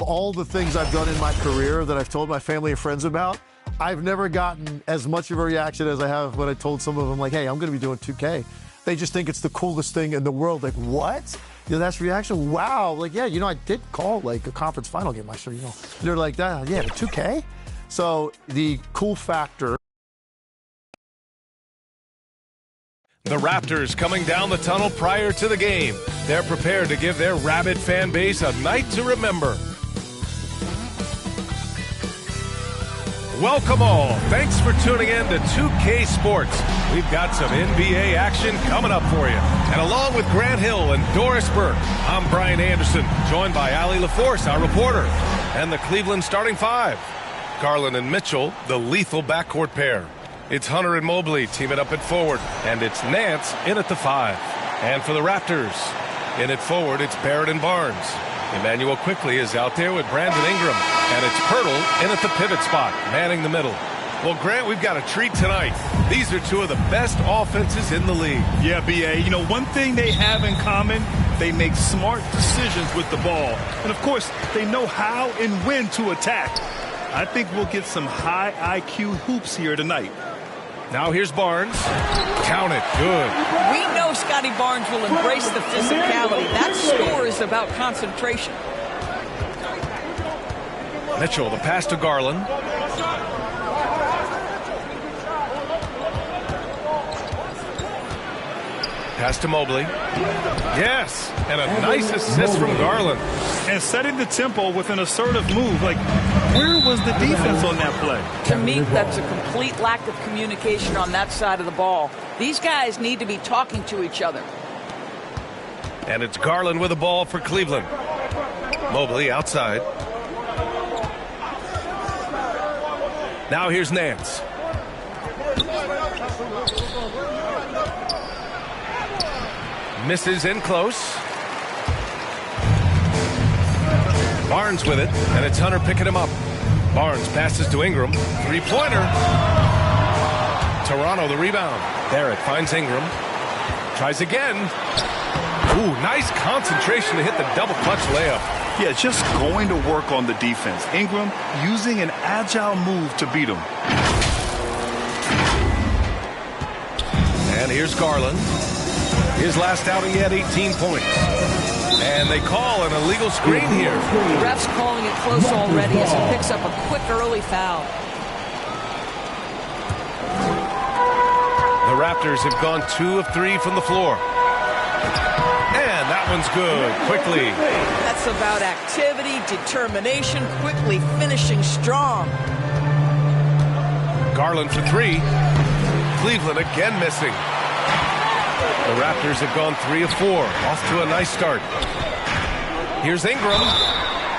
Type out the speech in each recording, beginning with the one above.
all the things I've done in my career that I've told my family and friends about, I've never gotten as much of a reaction as I have when I told some of them, like, hey, I'm going to be doing 2K. They just think it's the coolest thing in the world. Like, what? That's reaction? Wow. Like, yeah, I did call, like, a conference final game last year, They're like, that, yeah, 2K? So the cool factor. The Raptors coming down the tunnel prior to the game. They're prepared to give their rabid fan base a night to remember. Welcome all. Thanks for tuning in to 2K Sports. We've got some NBA action coming up for you. And along with Grant Hill and Doris Burke, I'm Brian Anderson, joined by Allie LaForce, our reporter, and the Cleveland starting five. Garland and Mitchell, the lethal backcourt pair. It's Hunter and Mobley teaming up at forward, and it's Nance in at the 5. And for the Raptors, in at forward, it's Barrett and Barnes. Emmanuel quickly is out there with Brandon Ingram, and it's Pirtle in at the pivot spot, manning the middle. Well, Grant, we've got a treat tonight. These are two of the best offenses in the league. Yeah, B.A., one thing they have in common, they make smart decisions with the ball. And, of course, they know how and when to attack. I think we'll get some high IQ hoops here tonight. Now here's Barnes. Count it. Good. We know Scotty Barnes will embrace the physicality. That score is about concentration. Mitchell, the pass to Garland. Pass to Mobley. Yes, and a nice assist from Garland. And setting the tempo with an assertive move. Like, where was the defense on that play? To me, that's a complete lack of communication on that side of the ball. These guys need to be talking to each other. And it's Garland with the ball for Cleveland. Mobley outside. Now here's Nance. Misses in close. Barnes with it, and it's Hunter picking him up. Barnes passes to Ingram. Three-pointer. Toronto the rebound. Barrett finds Ingram. Tries again. Ooh, nice concentration to hit the double clutch layup. Yeah, just going to work on the defense. Ingram using an agile move to beat him. And here's Garland. His last outing, he had 18 points. And they call an illegal screen here. The ref's calling it close already as he picks up a quick early foul. The Raptors have gone 2 of 3 from the floor. And that one's good, quickly. That's about activity, determination, quickly finishing strong. Garland for 3. Cleveland again missing. The Raptors have gone 3 of 4. Off to a nice start. Here's Ingram.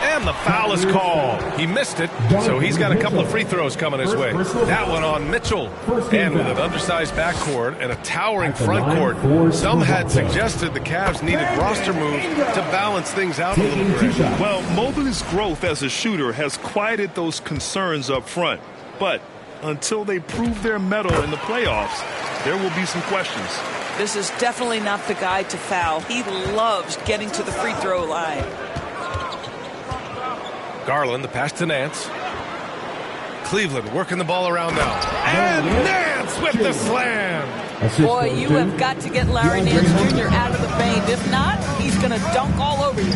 And the foul is called. He missed it, so he's got a couple of free throws coming his way. That one on Mitchell. And with an undersized backcourt and a towering front court, some had suggested the Cavs needed roster moves to balance things out a little bit. Well, Mobley's growth as a shooter has quieted those concerns up front. But until they prove their mettle in the playoffs, there will be some questions. This is definitely not the guy to foul. He loves getting to the free throw line. Garland, the pass to Nance. Cleveland working the ball around now. And Nance with the slam. Boy, you have got to get Larry Nance Jr. out of the paint. If not, he's going to dunk all over you.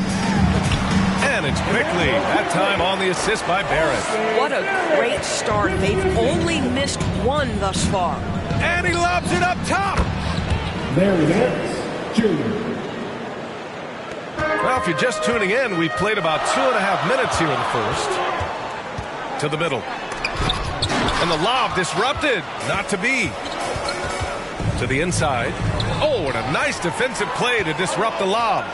And it's quickly, that time on the assist by Barrett. What a great start. They've only missed one thus far. And he lobs it up top. Larry Nance Jr. Well, if you're just tuning in, we played about 2.5 minutes here in the first. To the middle. And the lob disrupted. Not to be. To the inside. Oh, and a nice defensive play to disrupt the lob.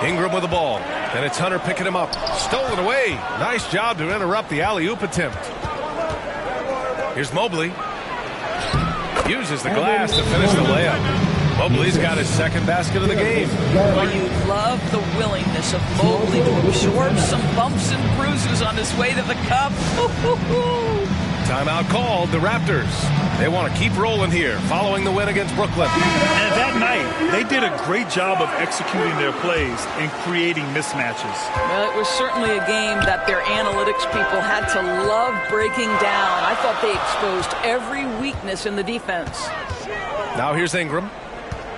Ingram with the ball. And it's Hunter picking him up. Stolen away. Nice job to interrupt the alley-oop attempt. Here's Mobley. Uses the glass to finish the layup. Mobley's got his second basket of the game. Well, you love the willingness of Mobley to absorb some bumps and bruises on his way to the cup. Timeout called, the Raptors. They want to keep rolling here following the win against Brooklyn. And that night, they did a great job of executing their plays and creating mismatches. Well, it was certainly a game that their analytics people had to love breaking down. I thought they exposed every weakness in the defense. Now here's Ingram.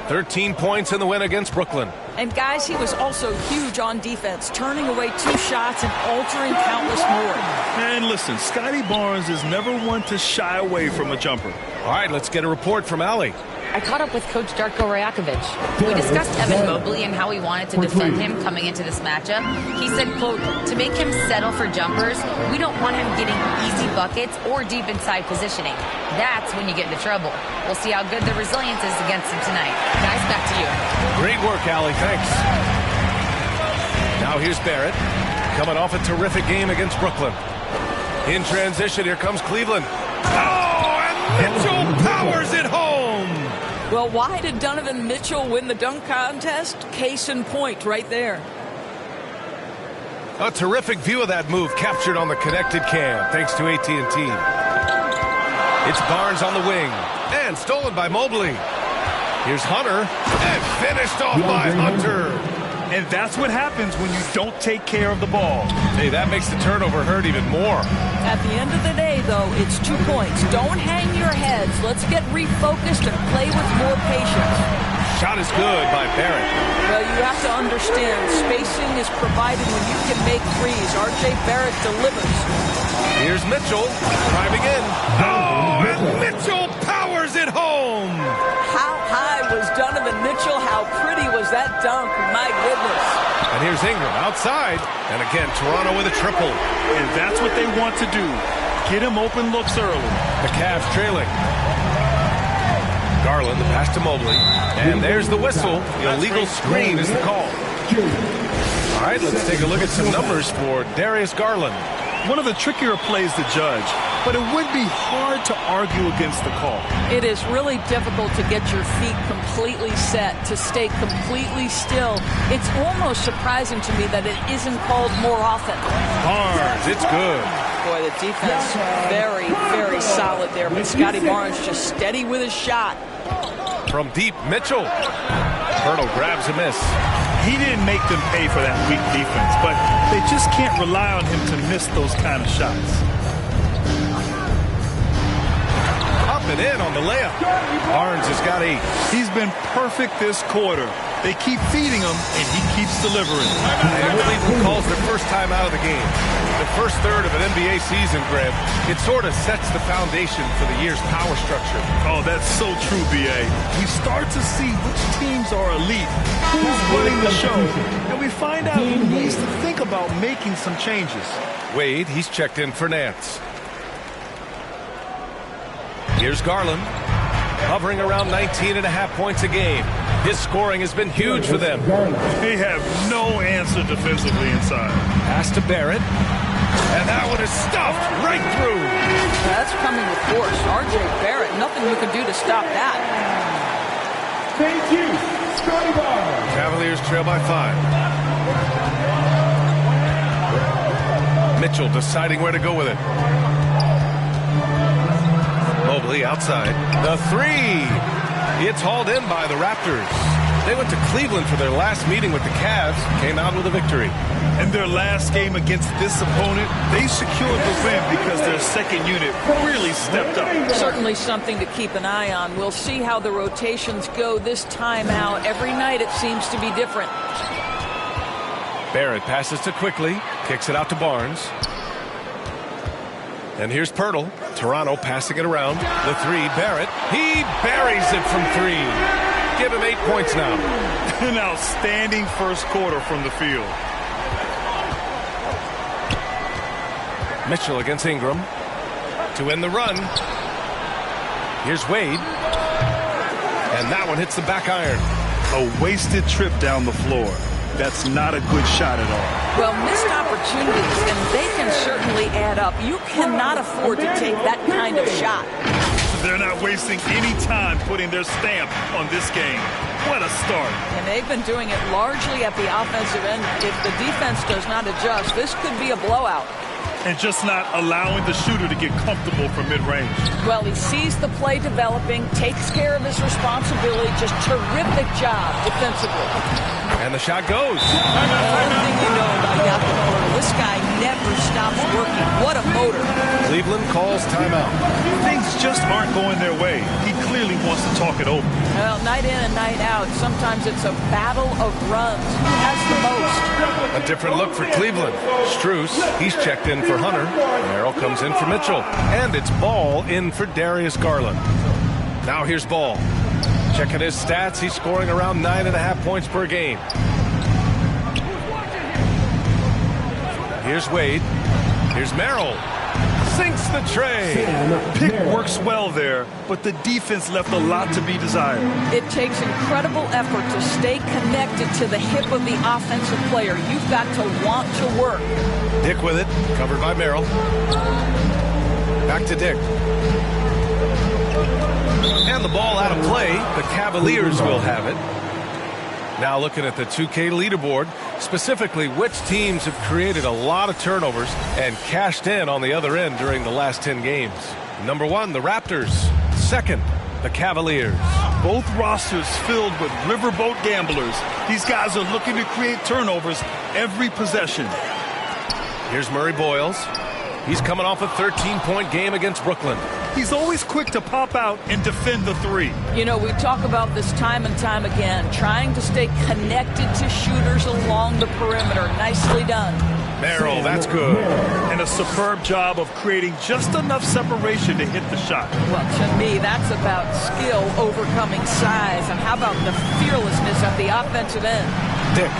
13 points in the win against Brooklyn. And guys, he was also huge on defense, turning away 2 shots and altering countless more. And listen, Scotty Barnes is never one to shy away from a jumper. All right, let's get a report from Allie. I caught up with Coach Darko Rajakovic. We discussed Evan Mobley and how we wanted to defend him coming into this matchup. He said, quote, to make him settle for jumpers, we don't want him getting easy buckets or deep inside positioning. That's when you get into trouble. We'll see how good the resilience is against him tonight. Guys, back to you. Great work, Allie. Thanks. Now here's Barrett, coming off a terrific game against Brooklyn. In transition, here comes Cleveland. Oh, and Mitchell powers it home. Well, why did Donovan Mitchell win the dunk contest? Case in point right there. A terrific view of that move captured on the connected cam, thanks to AT&T. It's Barnes on the wing, and stolen by Mobley. Here's Hunter, and finished off by Hunter. And that's what happens when you don't take care of the ball. Hey, that makes the turnover hurt even more. At the end of the day, though, it's 2 points. Don't hang your heads. Let's get refocused and play with more patience. Shot is good by Barrett. Well, you have to understand, spacing is provided when you can make threes. R.J. Barrett delivers. Here's Mitchell, driving in. Oh, and Mitchell powers it home. How high was Donovan Mitchell? How pretty was that dunk? My goodness. And here's Ingram outside. And again, Toronto with a triple. And that's what they want to do. Get him open looks early. The Cavs trailing. Garland, the pass to Mobley. And there's the whistle. The illegal screen is the call. All right, let's take a look at some numbers for Darius Garland. One of the trickier plays to judge, but it would be hard to argue against the call. It is really difficult to get your feet completely set, to stay completely still. It's almost surprising to me that it isn't called more often. Barnes, it's good. Boy, the defense very, very solid there, but Scotty Barnes just steady with his shot. From deep, Mitchell. Pirtle grabs a miss. He didn't make them pay for that weak defense, but they just can't rely on him to miss those kind of shots. Up and in on the layup. Barnes has got 8. He's been perfect this quarter. They keep feeding him, and he keeps delivering. And Cleveland calls their first time out of the game. The first third of an NBA season, Greg, it sort of sets the foundation for the year's power structure. Oh, that's so true, B.A. We start to see which teams are elite, who's running the show, and we find out who needs to think about making some changes. Wade, he's checked in for Nance. Here's Garland, hovering around 19.5 points a game. His scoring has been huge for them. They have no answer defensively inside. Pass to Barrett. And that one is stuffed right through. That's coming with force. R.J. Barrett, nothing you can do to stop that. Thank you, Scotty Barnes. Cavaliers trail by 5. Mitchell deciding where to go with it. Mobley outside. The 3. It's hauled in by the Raptors. They went to Cleveland for their last meeting with the Cavs, came out with a victory. In their last game against this opponent, they secured the win because their second unit really stepped up. Certainly something to keep an eye on. We'll see how the rotations go this time out. Every night it seems to be different. Barrett passes to Quickly, kicks it out to Barnes. And here's Pirtle. Toronto passing it around. The 3, Barrett. He buries it from 3. Give him 8 points now. An outstanding first quarter from the field. Mitchell against Ingram to end the run. Here's Wade. And that one hits the back iron. A wasted trip down the floor. That's not a good shot at all. Well, missed opportunities, and they can certainly add up. You cannot afford to take that kind of shot. They're not wasting any time putting their stamp on this game. What a start. And they've been doing it largely at the offensive end. If the defense does not adjust, this could be a blowout. and just not allowing the shooter to get comfortable from mid-range. Well, he sees the play developing, takes care of his responsibility. Just terrific job defensively. And the shot goes. One thing you know about Yamamoto, this guy never stops working. What a motor. Cleveland calls timeout. Things just aren't going their way. He clearly wants to talk it over. Well, night in and night out, sometimes it's a battle of runs. Who has the most? A different look for Cleveland. Strus, he's checked in for Hunter. Merrill comes in for Mitchell. And it's Ball in for Darius Garland. Now here's Ball. Checking his stats, he's scoring around 9.5 points per game. Here's Wade. Here's Merrill. Sinks the tray. Pick works well there, but the defense left a lot to be desired. It takes incredible effort to stay connected to the hip of the offensive player. You've got to want to work. Dick with it, covered by Merrill. Back to Dick. And the ball out of play. The Cavaliers will have it. Now looking at the 2K leaderboard, specifically which teams have created a lot of turnovers and cashed in on the other end during the last 10 games. Number 1, the Raptors. Second, the Cavaliers. Both rosters filled with riverboat gamblers. These guys are looking to create turnovers every possession. Here's Murray Boyles. He's coming off a 13-point game against Brooklyn. He's always quick to pop out and defend the three. You know, we talk about this time and time again, trying to stay connected to shooters along the perimeter. Nicely done. Merrill, that's good. And a superb job of creating just enough separation to hit the shot. Well, to me, that's about skill overcoming size. And how about the fearlessness at the offensive end? Dick.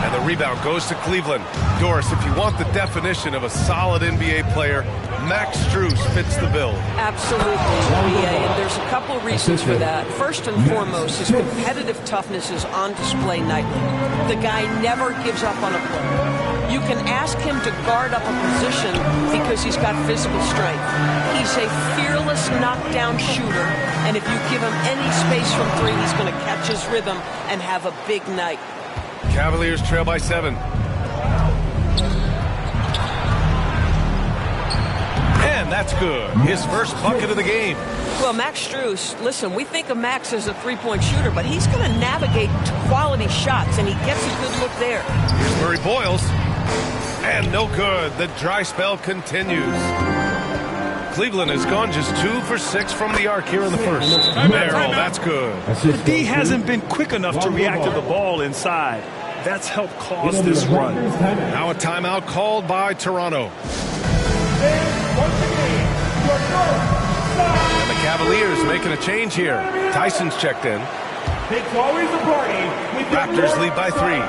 And the rebound goes to Cleveland. Doris, if you want the definition of a solid NBA player, Max Strus fits the bill. Absolutely, NBA, and there's a couple of reasons for that. First and foremost, his competitive toughness is on display nightly. The guy never gives up on a play. You can ask him to guard up a position because he's got physical strength. He's a fearless knockdown shooter, and if you give him any space from three, he's going to catch his rhythm and have a big night. Cavaliers trail by 7. And that's good. His first bucket of the game. Well, Max Strus, listen, we think of Max as a three-point shooter, but he's going to navigate quality shots, and he gets a good look there. Here's Murray Boyles. And no good. The dry spell continues. Cleveland has gone just 2 for 6 from the arc here in the first. Merrill, that's good. The D hasn't been quick enough to react to the ball inside. That's helped cause this run. Now a timeout called by Toronto. And the Cavaliers making a change here. Tyson's checked in. Raptors lead by 3.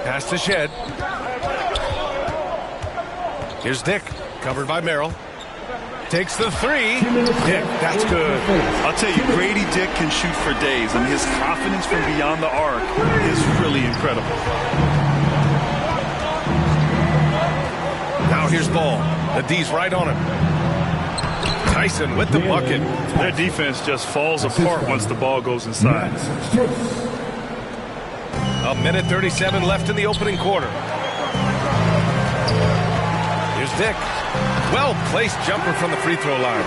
Pass to Shed. Here's Dick, covered by Merrill. Takes the 3. Dick, that's good. I'll tell you, Grady Dick can shoot for days, and his confidence from beyond the arc is really incredible. Now here's Ball. The D's right on him. Tyson with the bucket. Their defense just falls apart once the ball goes inside. A minute 37 left in the opening quarter. Here's Dick. Well-placed jumper from the free throw line.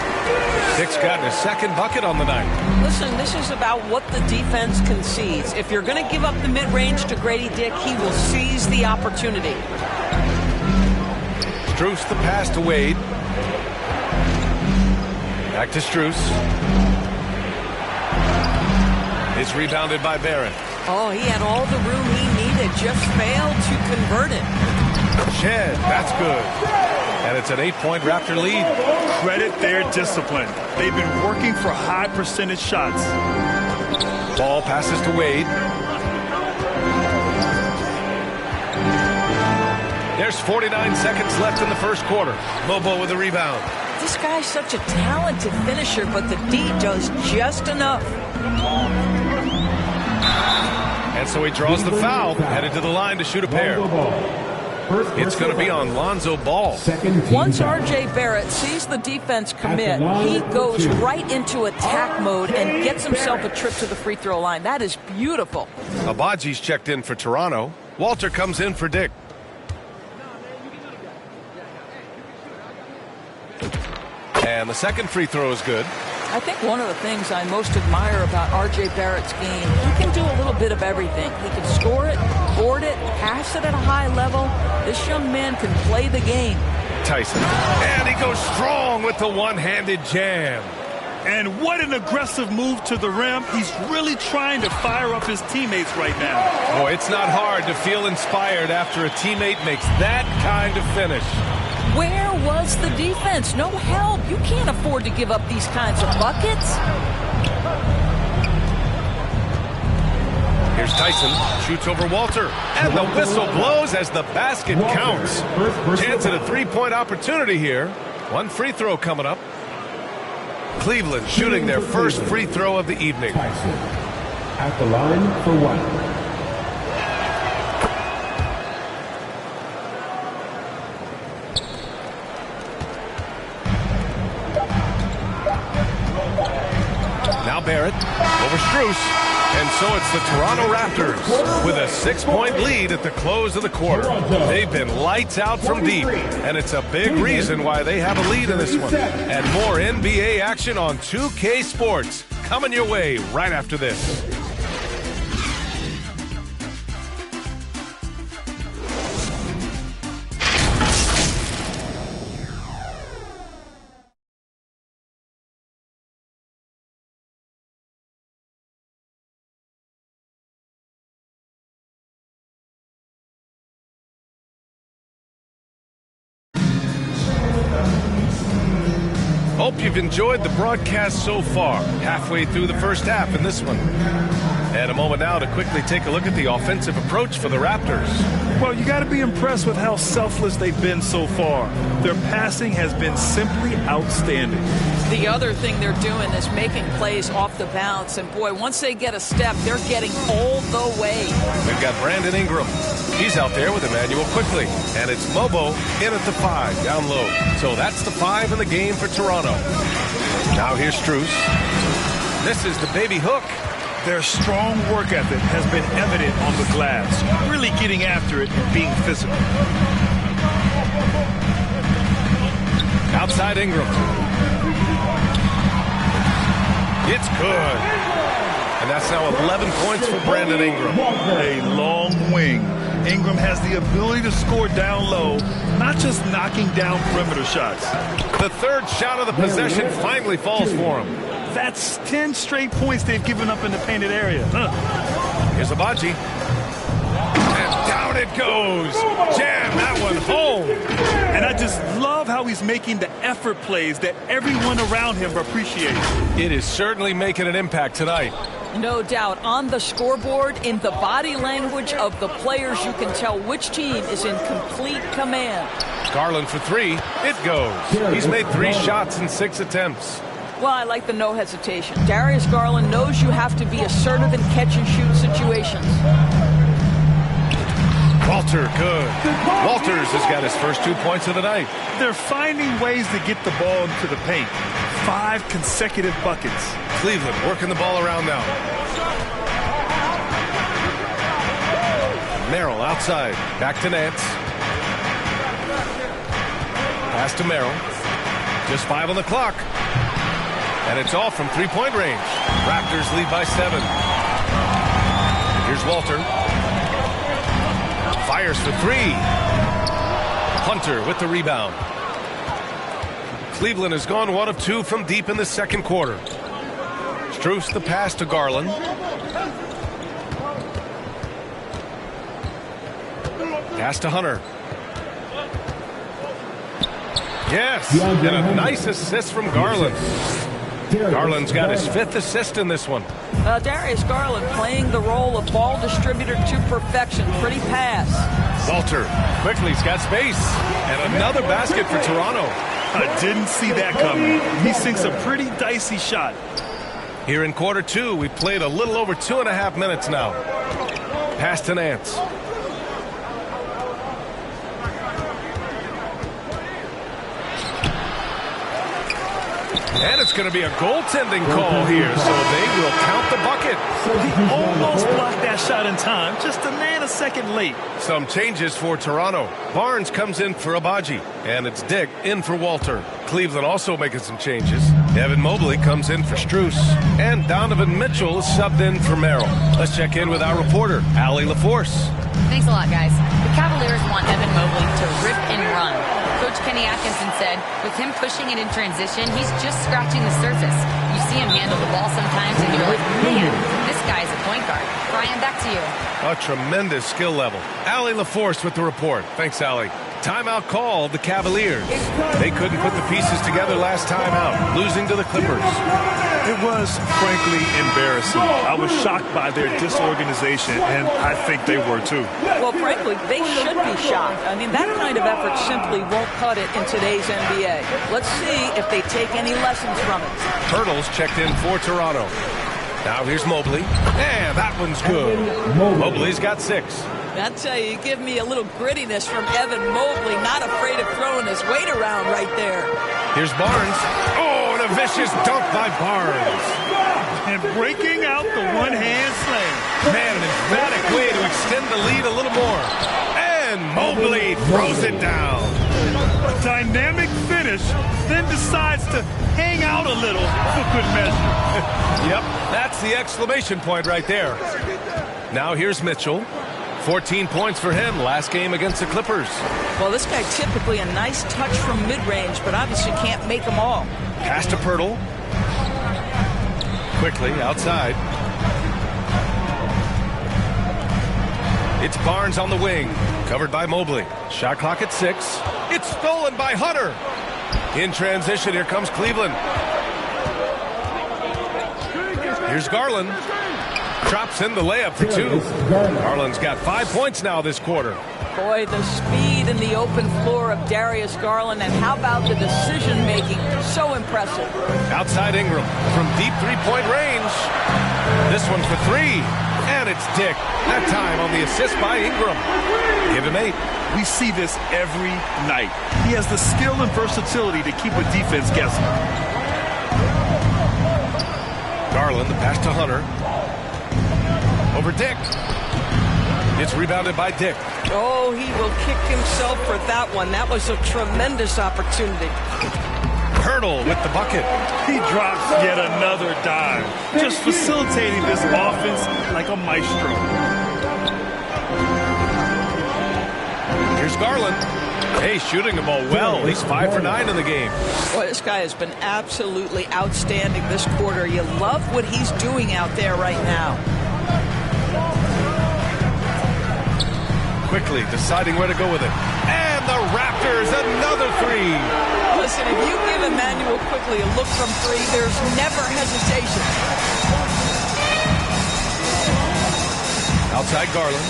Dick's gotten his second bucket on the night. Listen, this is about what the defense concedes. If you're going to give up the mid-range to Grady Dick, he will seize the opportunity. Strus the pass to Wade. Back to Strus. It's rebounded by Barrett. Oh, he had all the room he needed, just failed to convert it. Shed, that's good. And it's an 8-point Raptor lead. Credit their discipline. They've been working for high percentage shots. Ball passes to Wade. There's 49 seconds left in the first quarter. Lobo with a rebound. This guy's such a talented finisher, but the D does just enough. And so he draws the foul, headed to the line to shoot a pair. It's going to be on Lonzo Ball. Once R.J. Barrett sees the defense commit, he goes right into attack mode and gets himself a trip to the free throw line. That is beautiful. Abaji's checked in for Toronto. Walter comes in for Dick. And the second free throw is good. I think one of the things I most admire about R.J. Barrett's game, he can do a little bit of everything. He can score it, board it, pass it at a high level. This young man can play the game. Tyson. And he goes strong with the one-handed jam. And what an aggressive move to the rim. He's really trying to fire up his teammates right now. Boy, it's not hard to feel inspired after a teammate makes that kind of finish. Where was the defense? No help. You can't afford to give up these kinds of buckets. Here's Tyson, shoots over Walter, and the whistle blows as the basket counts. Chance at a three-point opportunity here. One free throw coming up. Cleveland shooting their first free throw of the evening. Tyson at the line for one. Now Barrett over Strus. And so it's the Toronto Raptors with a 6-point lead at the close of the quarter. They've been lights out from deep, and it's a big reason why they have a lead in this one. And more NBA action on 2K Sports coming your way right after this. Hope you've enjoyed the broadcast so far. Halfway through the first half in this one. And a moment now to quickly take a look at the offensive approach for the Raptors. Well, you got to be impressed with how selfless they've been so far. Their passing has been simply outstanding. The other thing they're doing is making plays off the bounce. And, boy, once they get a step, they're getting all the way. We've got Brandon Ingram. He's out there with Emmanuel quickly. And it's Mobo in at the 5, down low. So that's the 5 in the game for Toronto. Now here's Strus. This is the baby hook. Their strong work ethic has been evident on the glass, really getting after it and being physical. Outside Ingram. It's good. And that's now 11 points for Brandon Ingram. A long wing. Ingram has the ability to score down low, not just knocking down perimeter shots. The third shot of the possession finally falls for him. That's 10 straight points they've given up in the painted area. Here's Abaji. And down it goes. Jam that one home. And I just love how he's making the effort plays that everyone around him appreciates. It is certainly making an impact tonight. No doubt. On the scoreboard, in the body language of the players, you can tell which team is in complete command. Garland for 3. It goes. He's made 3 shots in 6 attempts. Well, I like the no hesitation. Darius Garland knows you have to be assertive in catch-and-shoot situations. Walter, good. Walters has got his first 2 points of the night. They're finding ways to get the ball into the paint. 5 consecutive buckets. Cleveland working the ball around now. Merrill outside. Back to Nance. Pass to Merrill. Just 5 on the clock. And it's all from 3-point range. Raptors lead by 7. Here's Walter. Fires for 3. Hunter with the rebound. Cleveland has gone 1 of 2 from deep in the second quarter. Strus the pass to Garland. Pass to Hunter. Yes, and a nice assist from Garland. Garland's got his 5th assist in this one. Darius Garland playing the role of ball distributor to perfection. Pretty pass. Walter quickly has got space. And another basket for Toronto. I didn't see that coming. He sinks a pretty dicey shot. Here in quarter 2, we've played a little over 2.5 minutes now. Pass to Nance. And it's going to be a goaltending call here, so they will count the bucket. He almost blocked that shot in time, just a nanosecond late. Some changes for Toronto. Barnes comes in for Abaji, and it's Dick in for Walter. Cleveland also making some changes. Evan Mobley comes in for Strus, and Donovan Mitchell is subbed in for Merrill. Let's check in with our reporter, Allie LaForce. Thanks a lot, guys. The Cavaliers want Evan Mobley to rip and run. Coach Kenny Atkinson said, with him pushing it in transition, he's just scratching the surface. You see him handle the ball sometimes, and you're like, man, this guy's a point guard. Brian, back to you. A tremendous skill level. Allie LaForce with the report. Thanks, Allie. Timeout called the Cavaliers. They couldn't put the pieces together last time out, losing to the Clippers. It was, frankly, embarrassing. I was shocked by their disorganization, and I think they were too. Well, frankly, they should be shocked. I mean, that kind of effort simply won't cut it in today's NBA. Let's see if they take any lessons from it. Hurdles checked in for Toronto. Now here's Mobley. And that one's good. Mobley's got 6. I tell you, you give me a little grittiness from Evan Mobley, not afraid of throwing his weight around right there. Here's Barnes. Oh, and a vicious dunk by Barnes. And breaking out the one-hand slam. Man, an emphatic way to extend the lead a little more. And Mobley throws it down. A dynamic finish, then decides to hang out a little for good measure. Yep, that's the exclamation point right there. Now here's Mitchell. 14 points for him last game against the Clippers. Well, this guy typically a nice touch from mid-range, but obviously can't make them all. Pass to Pirtle. Quickly outside. It's Barnes on the wing, covered by Mobley. Shot clock at 6. It's stolen by Hunter. In transition, here comes Cleveland. Here's Garland. Drops in the layup for 2. Garland's got 5 points now this quarter. Boy, the speed and the open floor of Darius Garland, and how about the decision-making? So impressive. Outside Ingram from deep three-point range. This one for 3. And it's Dick. That time on the assist by Ingram. Give him 8. We see this every night. He has the skill and versatility to keep a defense guessing. Garland, the pass to Hunter. Over Dick. It's rebounded by Dick. Oh, he will kick himself for that one. That was a tremendous opportunity. Hurdle with the bucket. He drops yet another dime, just facilitating this offense like a maestro. Here's Garland. Hey, shooting the ball well. He's 5 for 9 in the game. Boy, this guy has been absolutely outstanding this quarter. You love what he's doing out there right now. Quickly deciding where to go with it. And the Raptors, another 3. Listen, if you give Emmanuel Quickly a look from 3, there's never hesitation. Outside Garland.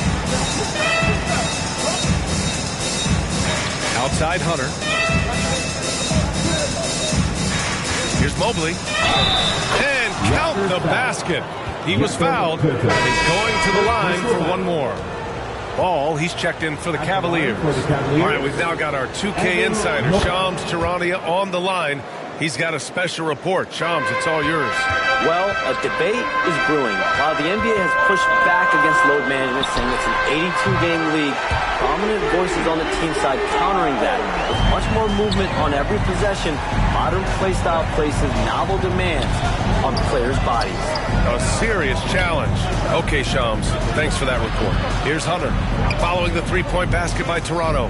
Outside Hunter. Here's Mobley. And count the basket. He was fouled. And he's going to the line for one more. Ball, he's checked in for the Cavaliers. All right, we've now got our 2K insider, Shams Charania, on the line. He's got a special report. Shams, it's all yours. Well, a debate is brewing. While the NBA has pushed back against load management, saying it's an 82-game league, prominent voices on the team side countering that. With much more movement on every possession, modern play style places novel demands on players' bodies. A serious challenge. Okay, Shams, thanks for that report. Here's Hunter, following the three-point basket by Toronto.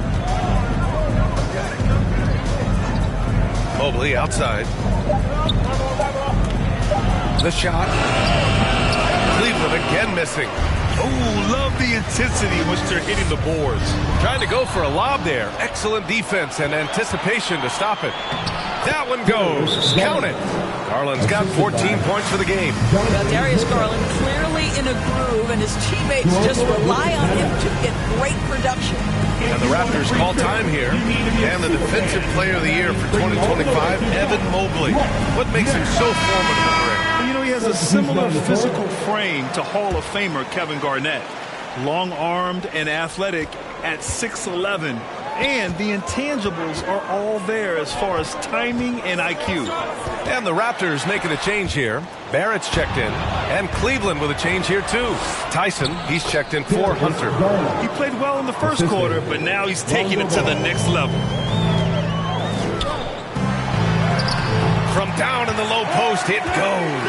Mobley outside. The shot. Cleveland again missing. Oh, love the intensity in which they're hitting the boards. Trying to go for a lob there. Excellent defense and anticipation to stop it. That one goes. Count it. Garland's got 14 points for the game. Now, Darius Garland clearly in a groove, and his teammates just rely on him to get great production. And the Raptors call time here. And the Defensive Player of the Year for 2025, Evan Mobley. What makes him so formidable, Rick? You know, he has a similar physical frame to Hall of Famer Kevin Garnett. Long-armed and athletic at 6'11", And the intangibles are all there as far as timing and IQ. And the Raptors making a change here. Barrett's checked in. And Cleveland with a change here, too. Tyson, he's checked in for Hunter. He played well in the first quarter, but now he's taking it to the next level. From down in the low post, it goes.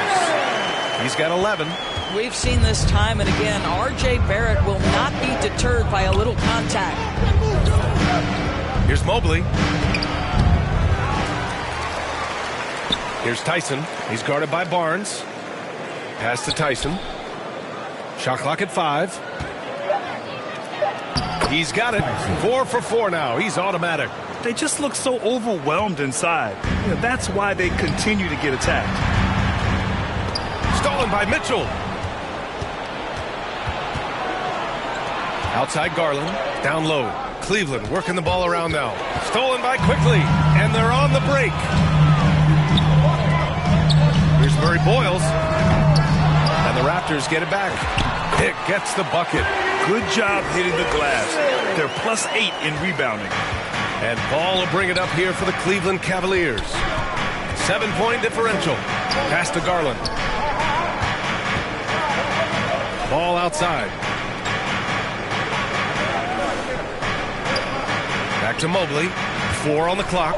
He's got 11. We've seen this time and again. R.J. Barrett will not be deterred by a little contact. Here's Mobley. Here's Tyson. He's guarded by Barnes. Pass to Tyson. Shot clock at 5. He's got it. 4 for 4 now. He's automatic. They just look so overwhelmed inside. That's why they continue to get attacked. Stolen by Mitchell. Outside Garland. Down low. Cleveland working the ball around now. Stolen by Quickly. And they're on the break. Here's Murray Boyles. And the Raptors get it back. Dick gets the bucket. Good job hitting the glass. They're +8 in rebounding. And Ball will bring it up here for the Cleveland Cavaliers. 7-point differential. Pass to Garland. Ball outside. Back to Mobley. 4 on the clock.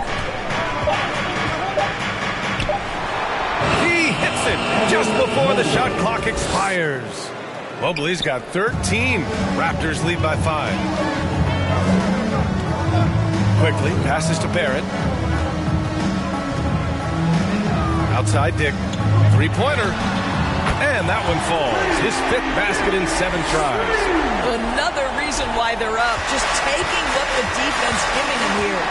He hits it just before the shot clock expires. Mobley's got 13. Raptors lead by 5. Quickly passes to Barrett. Outside Dick. 3-pointer. And that one falls. His 5th basket in 7 tries. Another reason why they're up. Just taking what the defense giving him here.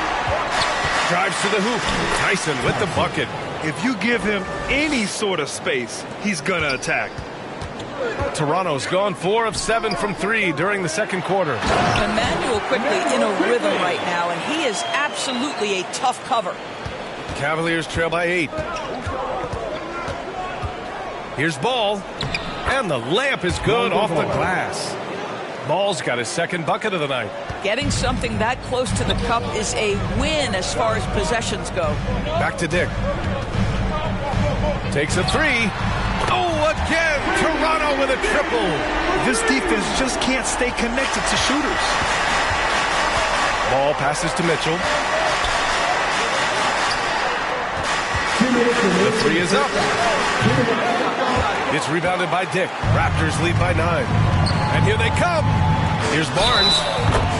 Drives to the hoop. Tyson with the bucket. If you give him any sort of space, he's going to attack. Toronto's gone 4 of 7 from 3 during the second quarter. Emmanuel Quickly in a rhythm right now, and he is absolutely a tough cover. Cavaliers trail by 8. Here's Ball. And the layup is good off the glass. Ball's got his 2nd bucket of the night. Getting something that close to the cup is a win as far as possessions go. Back to Dick. Takes a 3. Oh, again, Toronto with a triple. This defense just can't stay connected to shooters. Ball passes to Mitchell. The 3 is up. It's rebounded by Dick. Raptors lead by 9. And here they come. Here's Barnes.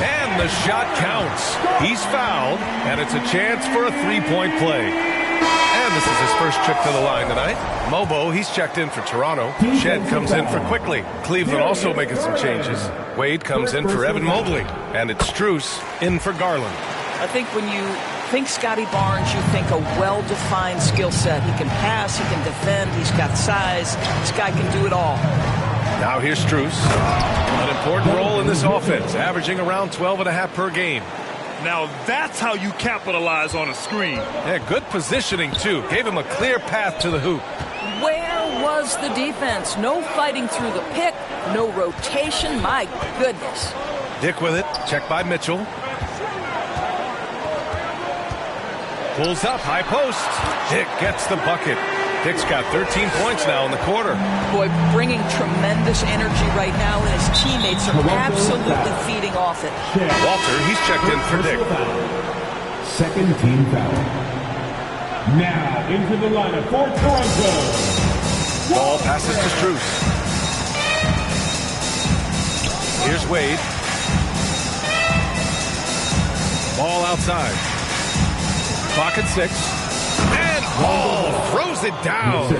And the shot counts. He's fouled, and it's a chance for a 3-point play. And this is his first trip to the line tonight. Mobo, he's checked in for Toronto. Shed comes in for Quickly. Cleveland also making some changes. Wade comes in for Evan Mobley. And it's Strus in for Garland. I think when you think Scotty Barnes, you think a well-defined skill set. He can pass, he can defend, he's got size. This guy can do it all. Now here's Strus. An important role in this offense, averaging around 12.5 per game. Now that's how you capitalize on a screen. Yeah, good positioning, too. Gave him a clear path to the hoop. Where was the defense? No fighting through the pick, no rotation. My goodness. Dick with it. Checked by Mitchell. Pulls up, high post. Dick gets the bucket. Dick's got 13 points now in the quarter. Boy, bringing tremendous energy right now, and his teammates are absolutely feeding off it. Walter, he's checked in for Dick. 2nd team foul. Now into the lineup for Toronto. Ball passes to Strus. Here's Wade. Ball outside. Clock at 6. And Ball throws it down.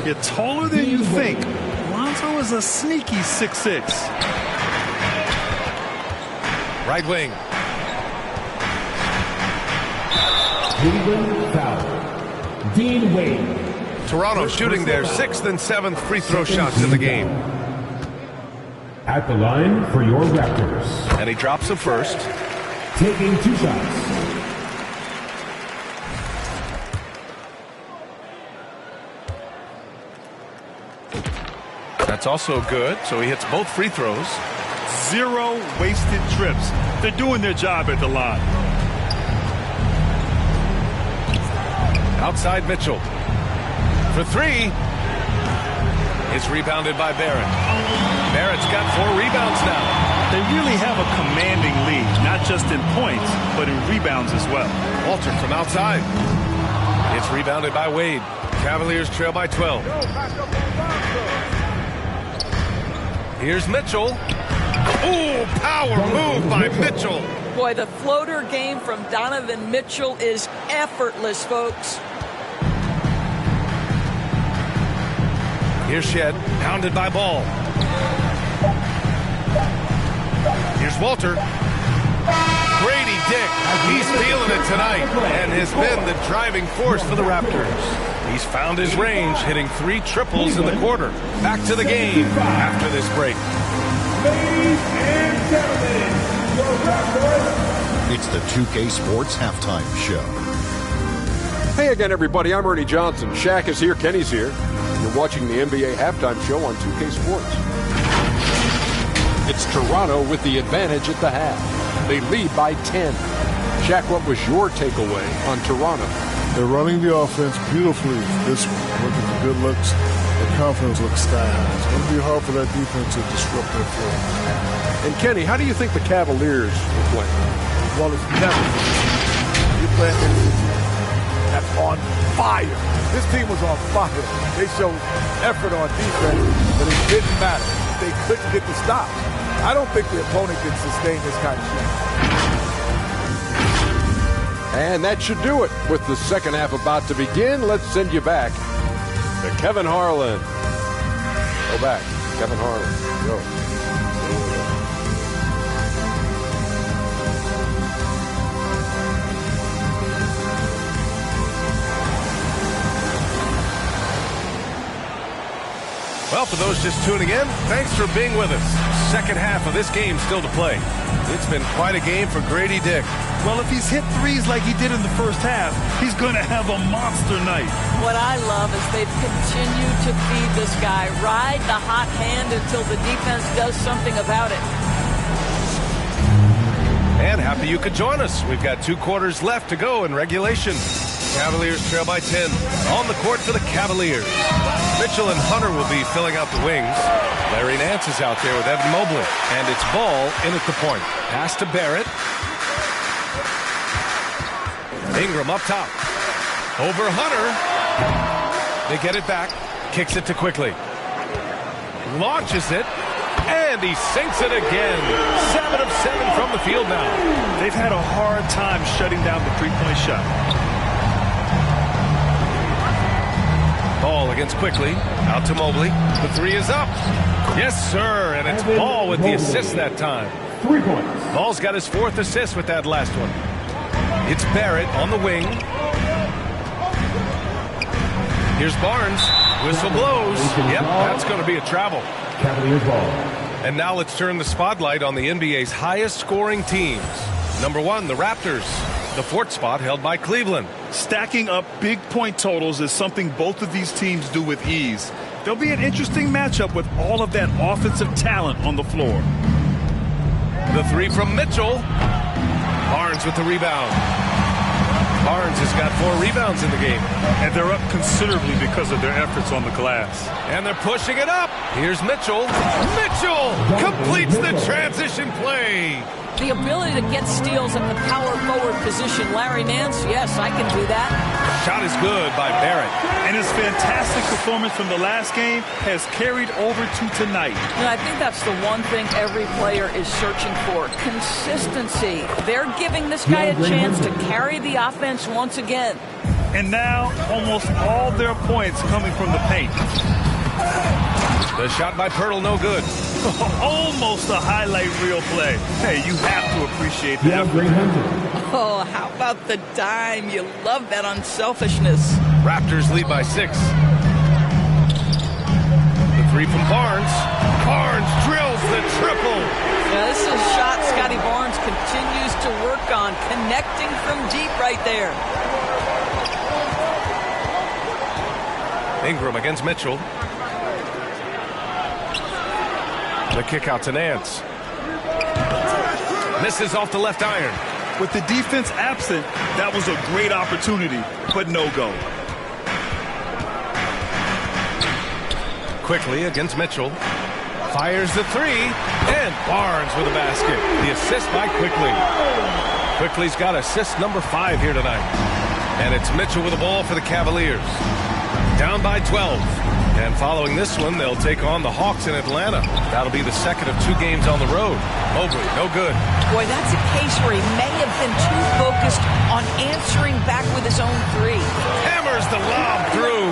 You're taller than you think. Lonzo is a sneaky 6'6". Right wing. Cleveland foul. Dean Wade. Toronto shooting their 6th and 7th free throw shots in the game. At the line for your Raptors. And he drops a first. Taking 2 shots. That's also good, so he hits both free throws. 0 wasted trips. They're doing their job at the line. Outside Mitchell. For 3. It's rebounded by Barrett. Barrett's got 4 rebounds now. They really have a commanding lead, not just in points, but in rebounds as well. Walter from outside. It's rebounded by Wade. Cavaliers trail by 12. Here's Mitchell. Ooh, power move by Mitchell. Boy, the floater game from Donovan Mitchell is effortless, folks. Here's Shed, pounded by Ball. Here's Walter. Grady Dick, he's feeling it tonight and has been the driving force for the Raptors. He's found his range, hitting 3 triples in the quarter. Back to the game after this break. Ladies and gentlemen, your Raptors. It's the 2K Sports Halftime Show. Hey again, everybody. I'm Ernie Johnson. Shaq is here. Kenny's here. You're watching the NBA Halftime Show on 2K Sports. It's Toronto with the advantage at the half. They lead by 10. Shaq, what was your takeaway on Toronto? They're running the offense beautifully. This look at the good looks. The confidence looks sky high. It's going to be hard for that defense to disrupt their flow. And Kenny, how do you think the Cavaliers will play? Well, it's never. You play that's on fire. This team was on fire. They showed effort on defense, but it didn't matter. They couldn't get the stop. I don't think the opponent can sustain this kind of shot. And that should do it. With the second half about to begin, let's send you back to Kevin Harlan. Go back. Kevin Harlan. Go. Well, for those just tuning in, thanks for being with us. Second half of this game still to play. It's been quite a game for Grady Dick. Well, if he's hit threes like he did in the first half, he's going to have a monster night. What I love is they've continued to feed this guy. Ride the hot hand until the defense does something about it. And happy you could join us. We've got 2 quarters left to go in regulation. Cavaliers trail by 10. On the court for the Cavaliers. Mitchell and Hunter will be filling out the wings. Larry Nance is out there with Evan Mobley. And it's Ball in at the point. Pass to Barrett. Ingram up top. Over Hunter. They get it back. Kicks it to Quickly. Launches it. And he sinks it again. 7 of 7 from the field now. They've had a hard time shutting down the three-point shot. Ball against Quickly. Out to Mobley. The 3 is up. Yes, sir. And it's Ball with the assist that time. 3 points. Ball's got his 4th assist with that last one. It's Barrett on the wing. Here's Barnes. Whistle blows. Yep, that's going to be a travel. Cavaliers ball. And now let's turn the spotlight on the NBA's highest scoring teams. Number 1, the Raptors. The 4th spot held by Cleveland. Stacking up big point totals is something both of these teams do with ease. There'll be an interesting matchup with all of that offensive talent on the floor. The 3 from Mitchell. Barnes with the rebound. Barnes has got 4 rebounds in the game. And they're up considerably because of their efforts on the glass. And they're pushing it up. Here's Mitchell. Mitchell completes the transition play. The ability to get steals at the power forward position. Larry Nance, yes, I can do that. Shot is good by Barrett. And his fantastic performance from the last game has carried over to tonight. And I think that's the one thing every player is searching for. Consistency. They're giving this guy a chance to carry the offense once again. And now almost all their points coming from the paint. The shot by Pirtle, no good. Almost a highlight reel play. Hey, you have to appreciate the effort. Oh, how about the dime? You love that unselfishness. Raptors lead by 6. The 3 from Barnes. Barnes drills the triple. Now, this is a shot Scotty Barnes continues to work on, connecting from deep right there. Ingram against Mitchell. The kick out to Nance. Misses off the left iron. With the defense absent, that was a great opportunity, but no go. Quickly against Mitchell. Fires the three, and Barnes with a basket. The assist by Quickly. Quickly's got assist number 5 here tonight. And it's Mitchell with the ball for the Cavaliers. Down by 12. And following this one, they'll take on the Hawks in Atlanta. That'll be the second of 2 games on the road. Mobley, no good. Boy, that's a case where he may have been too focused on answering back with his own 3. Hammers the lob through.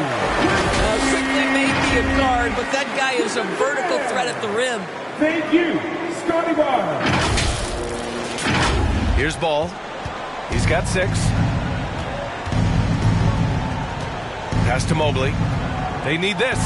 Quickly may be a guard, but that guy is a vertical threat at the rim. Thank you, Scotty Barnes. Here's Ball. He's got 6. Pass to Mobley. They need this.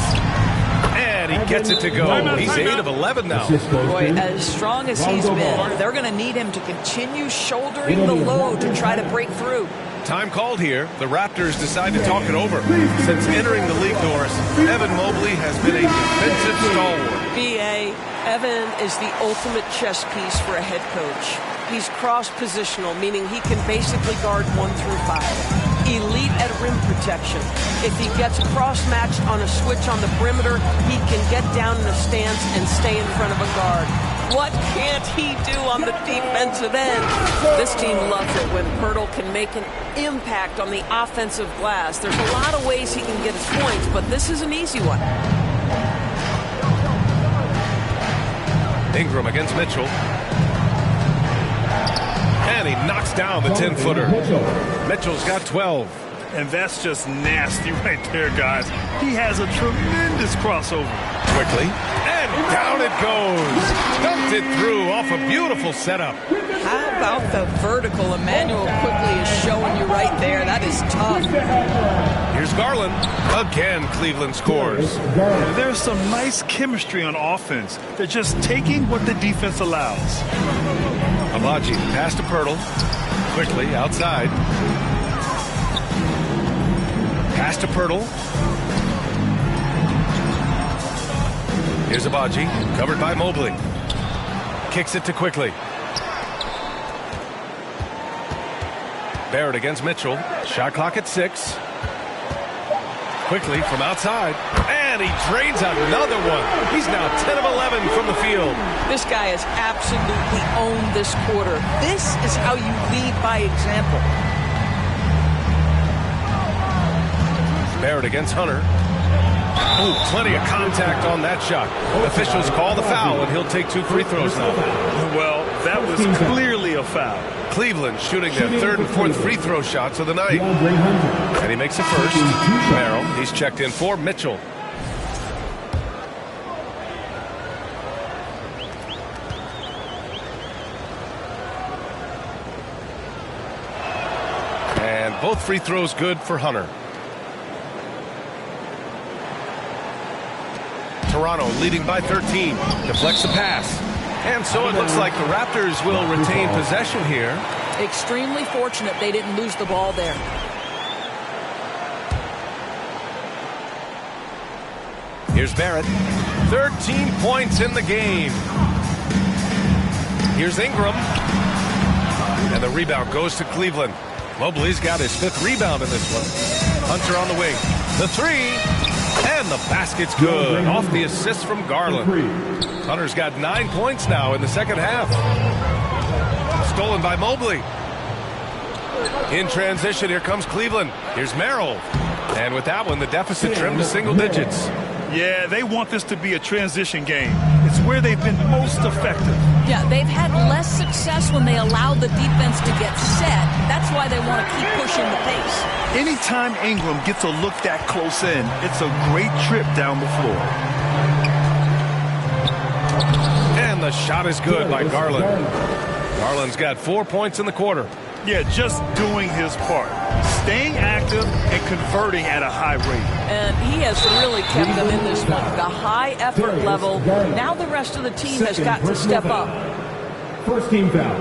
And he gets it to go. He's 8 of 11 now. Boy, as strong as he's been, they're going to need him to continue shouldering the load to try to break through. Time called here. The Raptors decide to talk it over. Since entering the league, Doris, Evan Mobley has been a defensive stalwart. B.A., Evan is the ultimate chess piece for a head coach. He's cross-positional, meaning he can basically guard 1 through 5. Elite at rim protection. If he gets cross-matched on a switch on the perimeter, he can get down in a stance and stay in front of a guard. What can't he do on the defensive end? This team loves it when Pirtle can make an impact on the offensive glass. There's a lot of ways he can get his points, but this is an easy one. Ingram against Mitchell. And he knocks down the 10-footer. Mitchell's got 12. And that's just nasty right there, guys. He has a tremendous crossover. Quickly. And down it goes. Dunked it through off a beautiful setup. How about the vertical Emmanuel Quickly is showing you right there? That is tough. Here's Garland. Again, Cleveland scores. There's some nice chemistry on offense. They're just taking what the defense allows. Abaji pass to Pirtle. Quickly outside. Pass to Pirtle. Here's Abaji, covered by Mobley. Kicks it to Quickly. Barrett against Mitchell. Shot clock at 6. Quickly from outside. And he drains another one. He's now 10 of 11 from the field. This guy has absolutely owned this quarter. This is how you lead by example. Barrett against Hunter. Ooh, plenty of contact on that shot. Officials call the foul, and he'll take 2 free throws now. Well, that was clearly a foul. Cleveland shooting their 3rd and 4th free throw shots of the night. And he makes the first. Merrill, he's checked in for Mitchell. And both free throws good for Hunter. Toronto leading by 13. Deflects the pass. And so it looks like the Raptors will retain possession here. Extremely fortunate they didn't lose the ball there. Here's Barrett. 13 points in the game. Here's Ingram. And the rebound goes to Cleveland. Mobley's got his 5th rebound in this one. Hunter on the wing. The 3. And the basket's good. Off the assist from Garland. Hunter's got 9 points now in the second half. Stolen by Mobley. In transition, here comes Cleveland. Here's Merrill. And with that one, the deficit trimmed to single digits. Yeah, they want this to be a transition game. It's where they've been most effective. Yeah, they've had less success when they allow the defense to get set. That's why they want to keep pushing the pace. Anytime Ingram gets a look that close in, it's a great trip down the floor. And the shot is good by Garland. Garland's got 4 points in the quarter. Yeah, just doing his part. Staying active and converting at a high rate. And he has really kept them in this one. The high effort level. Now the rest of the team has got to step up. First team foul.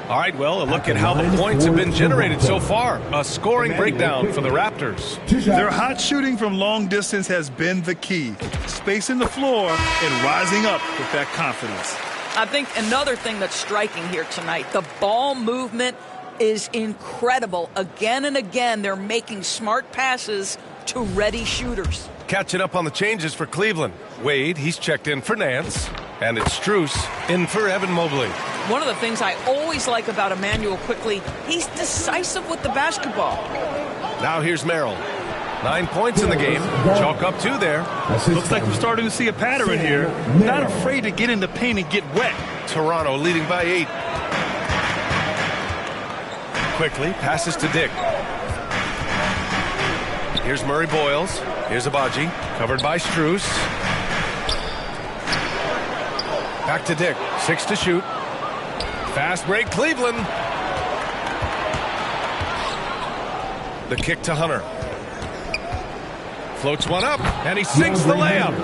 All right, well, a look at how the points have been generated so far. A scoring breakdown for the Raptors. Their hot shooting from long distance has been the key. Spacing the floor and rising up with that confidence. I think another thing that's striking here tonight, the ball movement is incredible. Again and again, they're making smart passes to ready shooters. Catching up on the changes for Cleveland. Wade, he's checked in for Nance. And it's Strus in for Evan Mobley. One of the things I always like about Immanuel Quickley, he's decisive with the basketball. Now here's Merrill. 9 points in the game. Chalk up 2 there. Looks like we're starting to see a pattern here. Not afraid to get in the paint and get wet. Toronto leading by 8. Quickly passes to Dick. Here's Murray Boyles. Here's Abaji. Covered by Strus. Back to Dick. 6 to shoot. Fast break, Cleveland. The kick to Hunter. Floats one up, and he sinks the layup.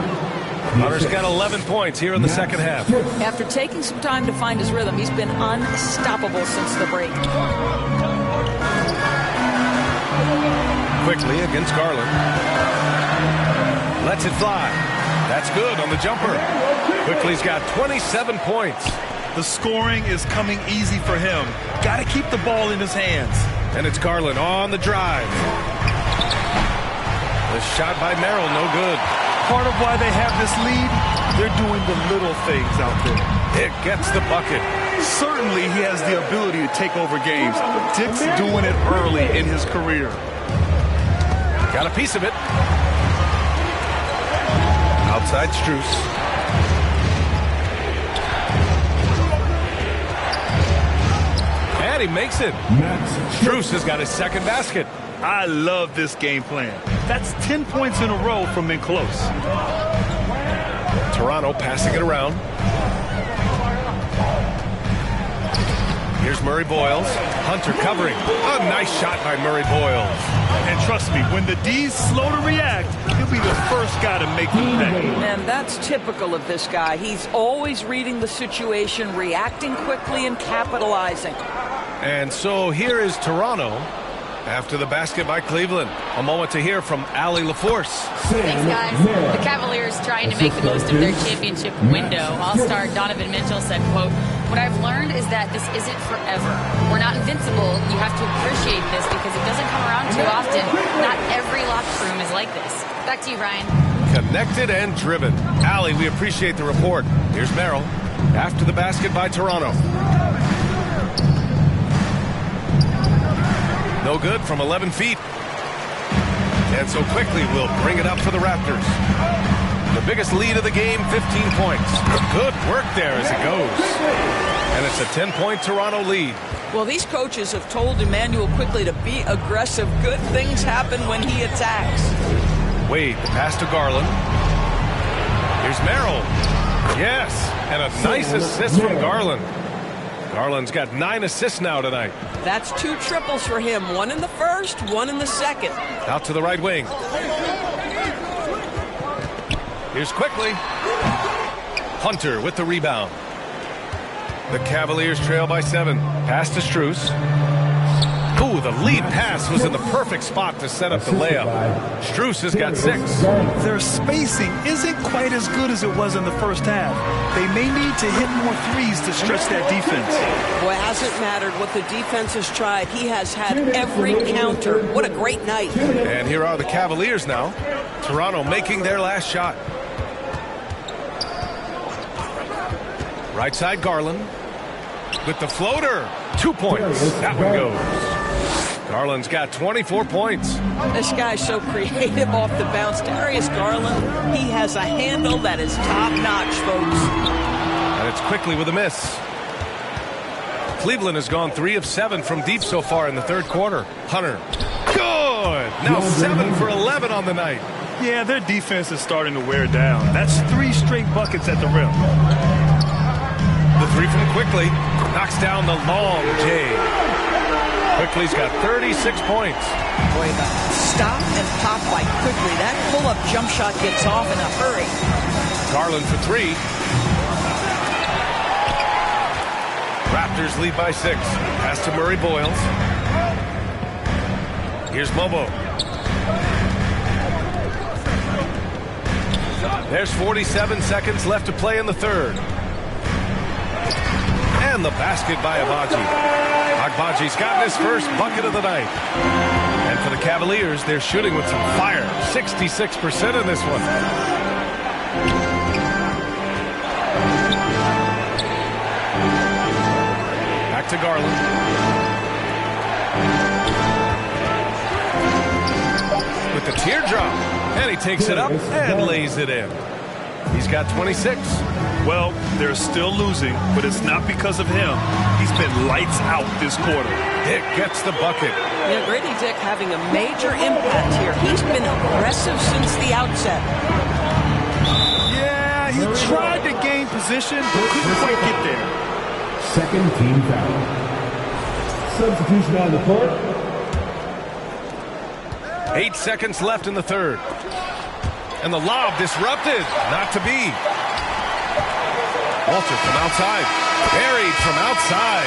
Hunter's got 11 points here in the second half. After taking some time to find his rhythm, he's been unstoppable since the break. Quickly against Garland. Lets it fly. That's good on the jumper. Quickly's got 27 points. The scoring is coming easy for him. Got to keep the ball in his hands. And it's Garland on the drive. The shot by Merrill, no good. Part of why they have this lead, they're doing the little things out there. Dick gets the bucket. Certainly he has the ability to take over games. Dick's doing it early in his career. Got a piece of it. Outside Strus. And he makes it. Strus has got his second basket. I love this game plan. That's 10 points in a row from in close. Toronto passing it around. Here's Murray Boyles. Hunter covering. A nice shot by Murray Boyles. And trust me, when the D's slow to react, he'll be the first guy to make the pay. And that's typical of this guy. He's always reading the situation, reacting quickly, and capitalizing. And so here is Toronto after the basket by Cleveland. A moment to hear from Allie LaForce. Thanks, guys. The Cavaliers trying to make the most of their championship window. All-star Donovan Mitchell said, quote, "What I've learned is that this isn't forever. We're not invincible. You have to appreciate this because it doesn't come around too often. Not every locker room is like this." Back to you, Ryan. Connected and driven. Allie, we appreciate the report. Here's Merrill after the basket by Toronto. No good from 11 feet. And so quickly we'll bring it up for the Raptors. The biggest lead of the game, 15 points. Good work there as it goes. And it's a 10-point Toronto lead. Well, these coaches have told Immanuel Quickley to be aggressive. Good things happen when he attacks. Wade, the pass to Garland. Here's Merrill. Yes, and a nice assist from Garland. Garland's got 9 assists now tonight. That's 2 triples for him. 1 in the first, 1 in the second. Out to the right wing. Here's Quickly. Hunter with the rebound. The Cavaliers trail by 7. Pass to Strus. Ooh, the lead pass was in the perfect spot to set up the layup. Strus has got 6. Their spacing isn't quite as good as it was in the first half. They may need to hit more threes to stretch that defense. Well, it hasn't mattered what the defense has tried. He has had every counter. What a great night. And here are the Cavaliers now. Toronto making their last shot. Right side Garland with the floater. 2 points. That one goes. Garland's got 24 points. This guy's so creative off the bounce. Darius Garland, he has a handle that is top-notch, folks. And it's Quickly with a miss. Cleveland has gone 3 of 7 from deep so far in the third quarter. Hunter. Good. Now 7 for 11 on the night. Yeah, their defense is starting to wear down. That's 3 straight buckets at the rim. The 3 from Quickly. Knocks down the long J. Quickly's got 36 points. Boy, the stop and pop by Quickly. That pull-up jump shot gets off in a hurry. Garland for 3. Raptors lead by 6. Pass to Murray Boyles. Here's Mobo. There's 47 seconds left to play in the third. And the basket by Agbaji. Agbaji's gotten his first bucket of the night. And for the Cavaliers, they're shooting with some fire. 66% in this one. Back to Garland. With the teardrop. And he takes it up and lays it in. He's got 26. Well, they're still losing, but it's not because of him. He's been lights out this quarter. Dick gets the bucket. Yeah, Grady Dick having a major impact here. He's been aggressive since the outset. Yeah, he tried to gain position, but couldn't quite get there. Second team foul. Substitution on the court. 8 seconds left in the third. And the lob disrupted. Not to be. Walter from outside. Buried from outside.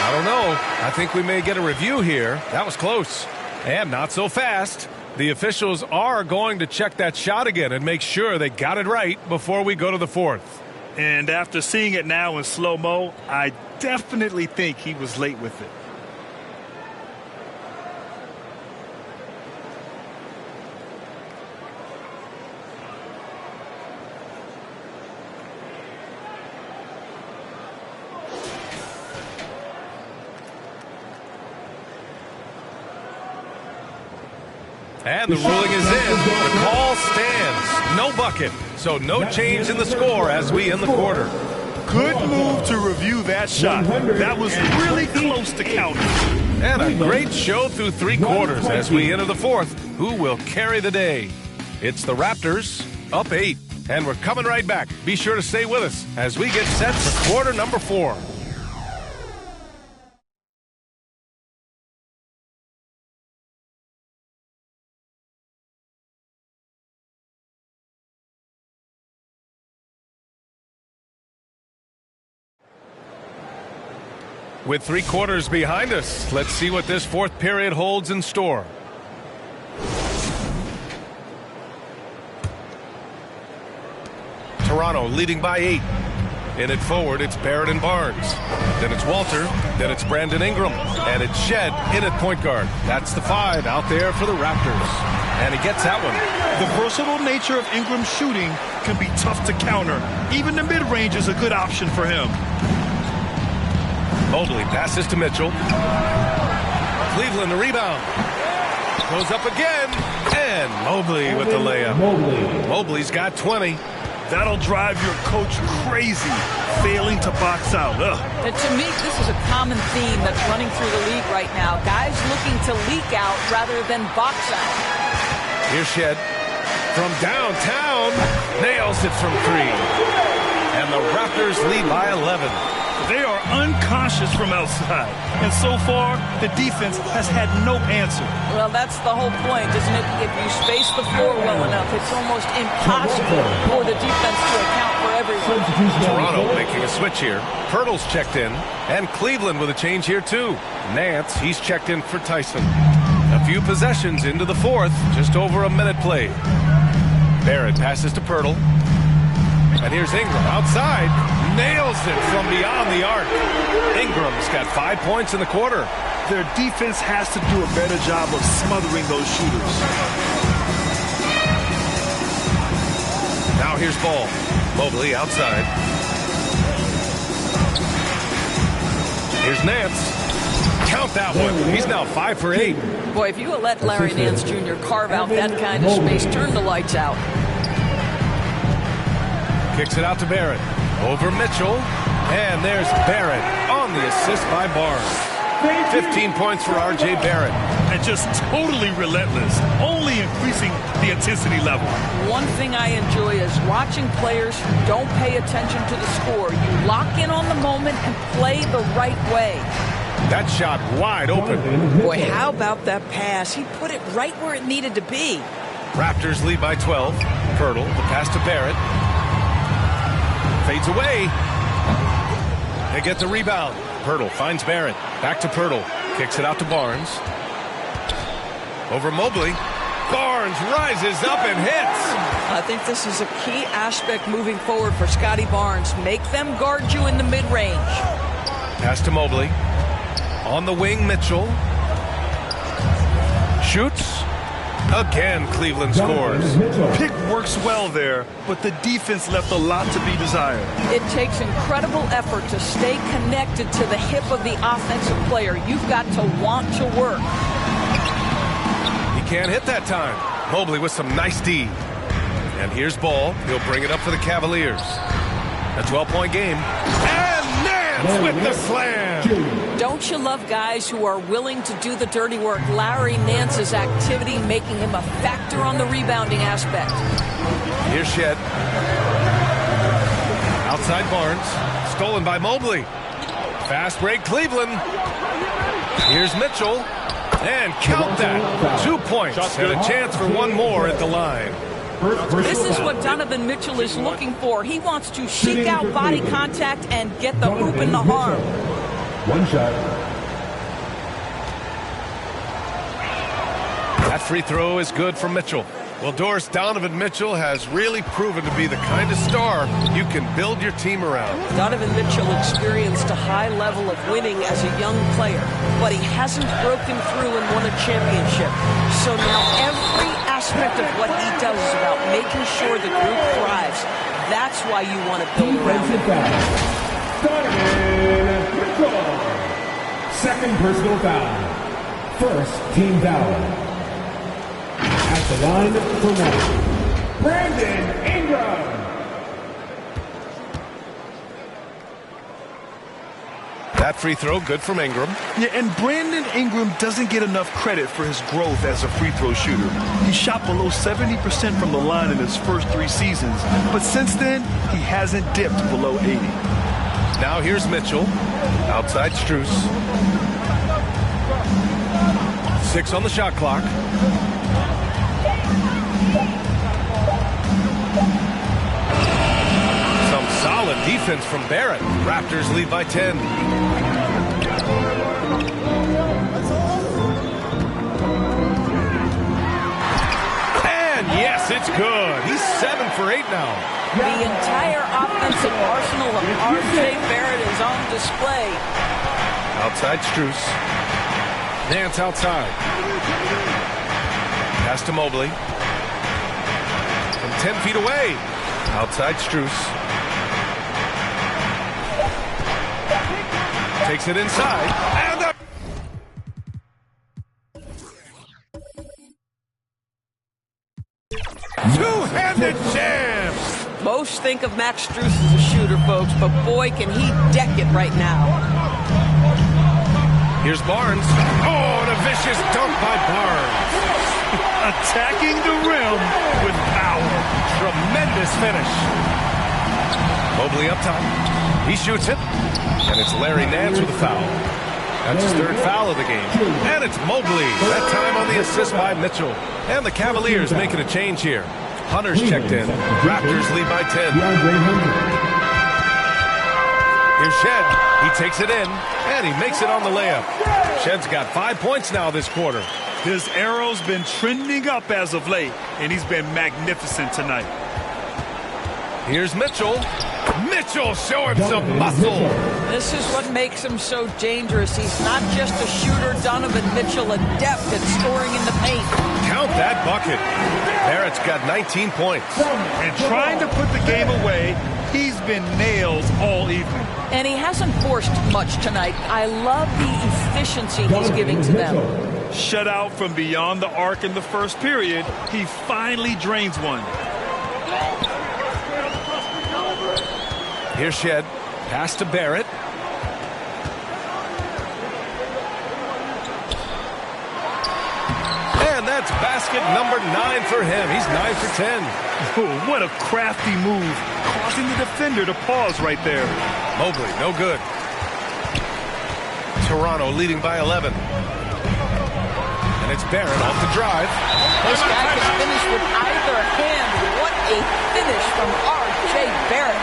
I don't know. I think we may get a review here. That was close. And not so fast. The officials are going to check that shot again and make sure they got it right before we go to the fourth. And after seeing it now in slow-mo, I definitely think he was late with it. And the ruling is in. The call stands. No bucket. So no change in the score as we end the quarter. Good move to review that shot. That was really close to counting. And a great show through 3 quarters as we enter the fourth. Who will carry the day? It's the Raptors, up 8. And we're coming right back. Be sure to stay with us as we get set for quarter number 4. With 3 quarters behind us, let's see what this fourth period holds in store. Toronto leading by 8. In it forward, it's Barrett and Barnes. Then it's Walter. Then it's Brandon Ingram. And it's Shed in at point guard. That's the 5 out there for the Raptors. And he gets that one. The versatile nature of Ingram's shooting can be tough to counter. Even the mid-range is a good option for him. Mobley passes to Mitchell. Cleveland the rebound. Goes up again. And Mobley with the layup. Mobley's got 20. That'll drive your coach crazy, failing to box out. And to me, this is a common theme that's running through the league right now. Guys looking to leak out rather than box out. Here's Shed. From downtown. Nails it from 3. And the Raptors lead by 11. They are unconscious from outside. And so far, the defense has had no answer. Well, that's the whole point, isn't it? If you space the floor well enough, it's almost impossible for the defense to account for everyone. Toronto making a switch here. Pirtle's checked in. And Cleveland with a change here, too. Nance, he's checked in for Tyson. A few possessions into the fourth. Just over a minute played. Barrett passes to Pirtle. And here's Ingram outside. Nails it from beyond the arc. Ingram's got 5 points in the quarter. Their defense has to do a better job of smothering those shooters. Now here's Ball. Mobley outside. Here's Nance. Count that one. He's now 5 for 8. Boy, if you let Larry Nance Jr. carve out that kind of space, turn the lights out. Kicks it out to Barrett. Over Mitchell. And there's Barrett on the assist by Barnes. 15 points for R.J. Barrett. And just totally relentless, only increasing the intensity level. One thing I enjoy is watching players who don't pay attention to the score. You lock in on the moment and play the right way. That shot wide open. Boy, how about that pass? He put it right where it needed to be. Raptors lead by 12. Pirtle, the pass to Barrett. Fades away. They get the rebound. Pirtle finds Barrett. Back to Pirtle. Kicks it out to Barnes. Over Mobley. Barnes rises up and hits. I think this is a key aspect moving forward for Scotty Barnes. Make them guard you in the mid-range. Pass to Mobley. On the wing, Mitchell. Shoots. Again, Cleveland scores. Pick works well there, but the defense left a lot to be desired. It takes incredible effort to stay connected to the hip of the offensive player. You've got to want to work. He can't hit that time. Mobley with some nice D. And here's Ball. He'll bring it up for the Cavaliers. A 12-point game. And Nance with the slam. Don't you love guys who are willing to do the dirty work? Larry Nance's activity making him a factor on the rebounding aspect. Here's Shed. Outside Barnes. Stolen by Mobley. Fast break Cleveland. Here's Mitchell. And count that. 2 points and a chance for one more at the line. This is what Donovan Mitchell is looking for. He wants to seek out body contact and get the hoop in the arm. One shot. That free throw is good for Mitchell. Well, Doris, Donovan Mitchell has really proven to be the kind of star you can build your team around. Donovan Mitchell experienced a high level of winning as a young player, but he hasn't broken through and won a championship. So now every aspect of what he does is about making sure the group thrives. That's why you want to build around him. Donovan Mitchell. Second personal foul. First team foul. At the line for one, Brandon Ingram. That free throw, good from Ingram. Yeah, and Brandon Ingram doesn't get enough credit for his growth as a free throw shooter. He shot below 70% from the line in his first 3 seasons, but since then, he hasn't dipped below 80. Now here's Mitchell. Outside Strus. 6 on the shot clock. Some solid defense from Barrett. Raptors lead by 10. And yes, it's good. He's 7 for 8 now. The entire offensive arsenal of R.J. Barrett is on display. Outside Strus. Nance outside. Pass to Mobley. From 10 feet away. Outside Strus. Takes it inside. And a two-handed jam. Most think of Max Strus as a shooter, folks, but boy, can he deck it right now. Here's Barnes. Oh, and a vicious dunk by Barnes. Attacking the rim with power. Tremendous finish. Mobley up top. He shoots it. And it's Larry Nance with a foul. That's his 3rd foul of the game. And it's Mobley. That time on the assist by Mitchell. And the Cavaliers making a change here. Hunter's checked in. Raptors lead by 10. Here's Shed. He takes it in, and he makes it on the layup. Shed's got 5 points now this quarter. His arrow's been trending up as of late, and he's been magnificent tonight. Here's Mitchell. Mitchell showing some muscle. This is what makes him so dangerous. He's not just a shooter. Donovan Mitchell adept at scoring in the paint. Count that bucket. Barrett's got 19 points. And trying to put the game away, he's been nails all evening. And he hasn't forced much tonight. I love the efficiency he's giving to them. Shut out from beyond the arc in the first period, he finally drains one. Here's Shed. Pass to Barrett. And that's basket number 9 for him. He's 9 for 10. Oh, what a crafty move, causing the defender to pause right there. Mobley, no good. Toronto leading by 11. And it's Barrett off the drive. This guy can finish with either hand. What a finish from R.J. Barrett.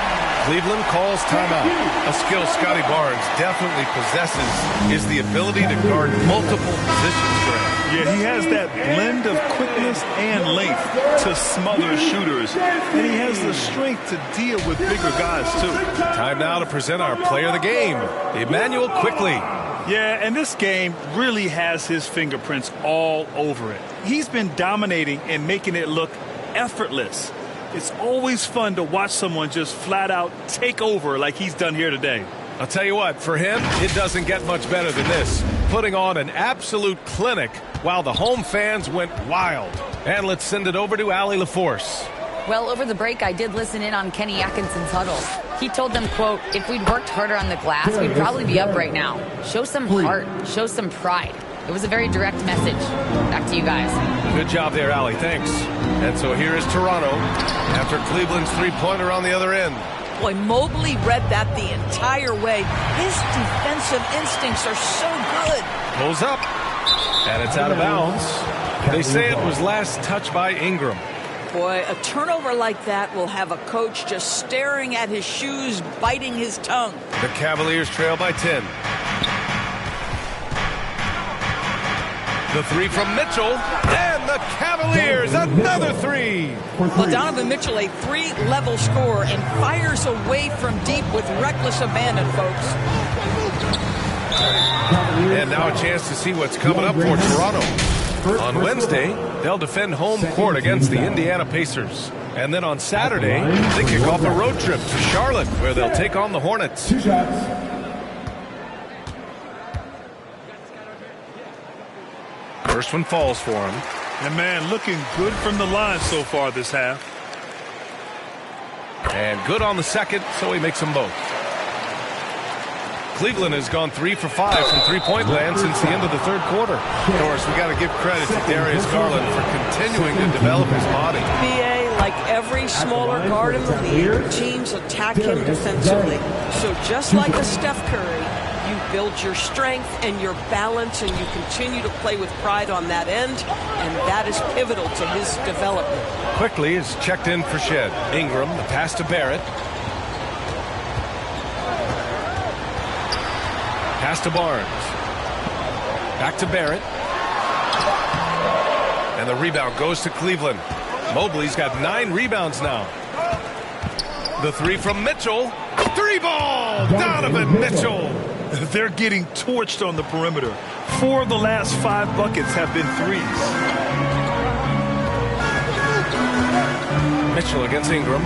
Cleveland calls timeout. A skill Scotty Barnes definitely possesses is the ability to guard multiple positions, Grant. Yeah, he has that blend of quickness and length to smother shooters. And he has the strength to deal with bigger guys, too. Time now to present our player of the game, Emmanuel Quickley. Yeah, and this game really has his fingerprints all over it. He's been dominating and making it look effortless. It's always fun to watch someone just flat out take over like he's done here today. I'll tell you what, for him, it doesn't get much better than this. Putting on an absolute clinic while the home fans went wild. And let's send it over to Allie LaForce. Well, over the break, I did listen in on Kenny Atkinson's huddle. He told them, quote, if we'd worked harder on the glass, we'd probably be up right now. Show some heart. Show some pride. It was a very direct message. Back to you guys. Good job there, Allie. Thanks. And so here is Toronto after Cleveland's three-pointer on the other end. Boy, Mobley read that the entire way. His defensive instincts are so good. Pulls up, and it's out of bounds. They say it was last touched by Ingram. Boy, a turnover like that will have a coach just staring at his shoes, biting his tongue. The Cavaliers trail by 10. The three from Mitchell, and the Cavaliers, another three. Well, Donovan Mitchell, a three-level scorer, and fires away from deep with reckless abandon, folks. And now a chance to see what's coming up for Toronto. On Wednesday, they'll defend home court against the Indiana Pacers. And then on Saturday, they kick off a road trip to Charlotte, where they'll take on the Hornets. 2 shots. First one falls for him. And, man, looking good from the line so far this half. And good on the second, so he makes them both. Cleveland has gone 3 for 5 from three-point land since the end of the third quarter. Of course, we got to give credit to Darius Garland for continuing to develop his body. BA, like every smaller guard in the league, teams attack him defensively. So just like a Steph Curry, you build your strength and your balance, and you continue to play with pride on that end, and that is pivotal to his development. Quickly is checked in for Shed. Ingram, the pass to Barrett. Pass to Barnes. Back to Barrett. And the rebound goes to Cleveland. Mobley's got 9 rebounds now. The three from Mitchell. Three ball! Donovan Mitchell! They're getting torched on the perimeter. 4 of the last 5 buckets have been threes. Mitchell against Ingram.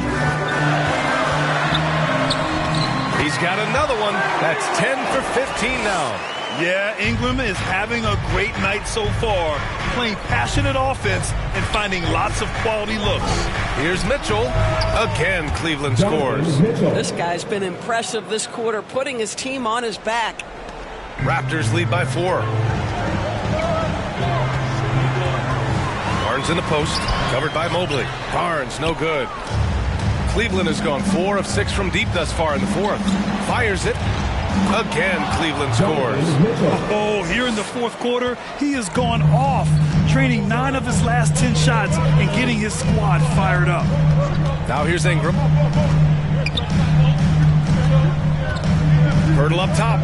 He's got another one. That's 10 for 15 now. Yeah, Ingram is having a great night so far, playing passionate offense and finding lots of quality looks. Here's Mitchell. Again, Cleveland scores. This guy's been impressive this quarter, putting his team on his back. Raptors lead by 4. Barnes in the post, covered by Mobley. Barnes, no good. Cleveland has gone 4 of 6 from deep thus far in the fourth. Fires it. Again, Cleveland scores. Oh, here in the fourth quarter, he has gone off, training 9 of his last 10 shots and getting his squad fired up. Now here's Ingram. Hurdle up top.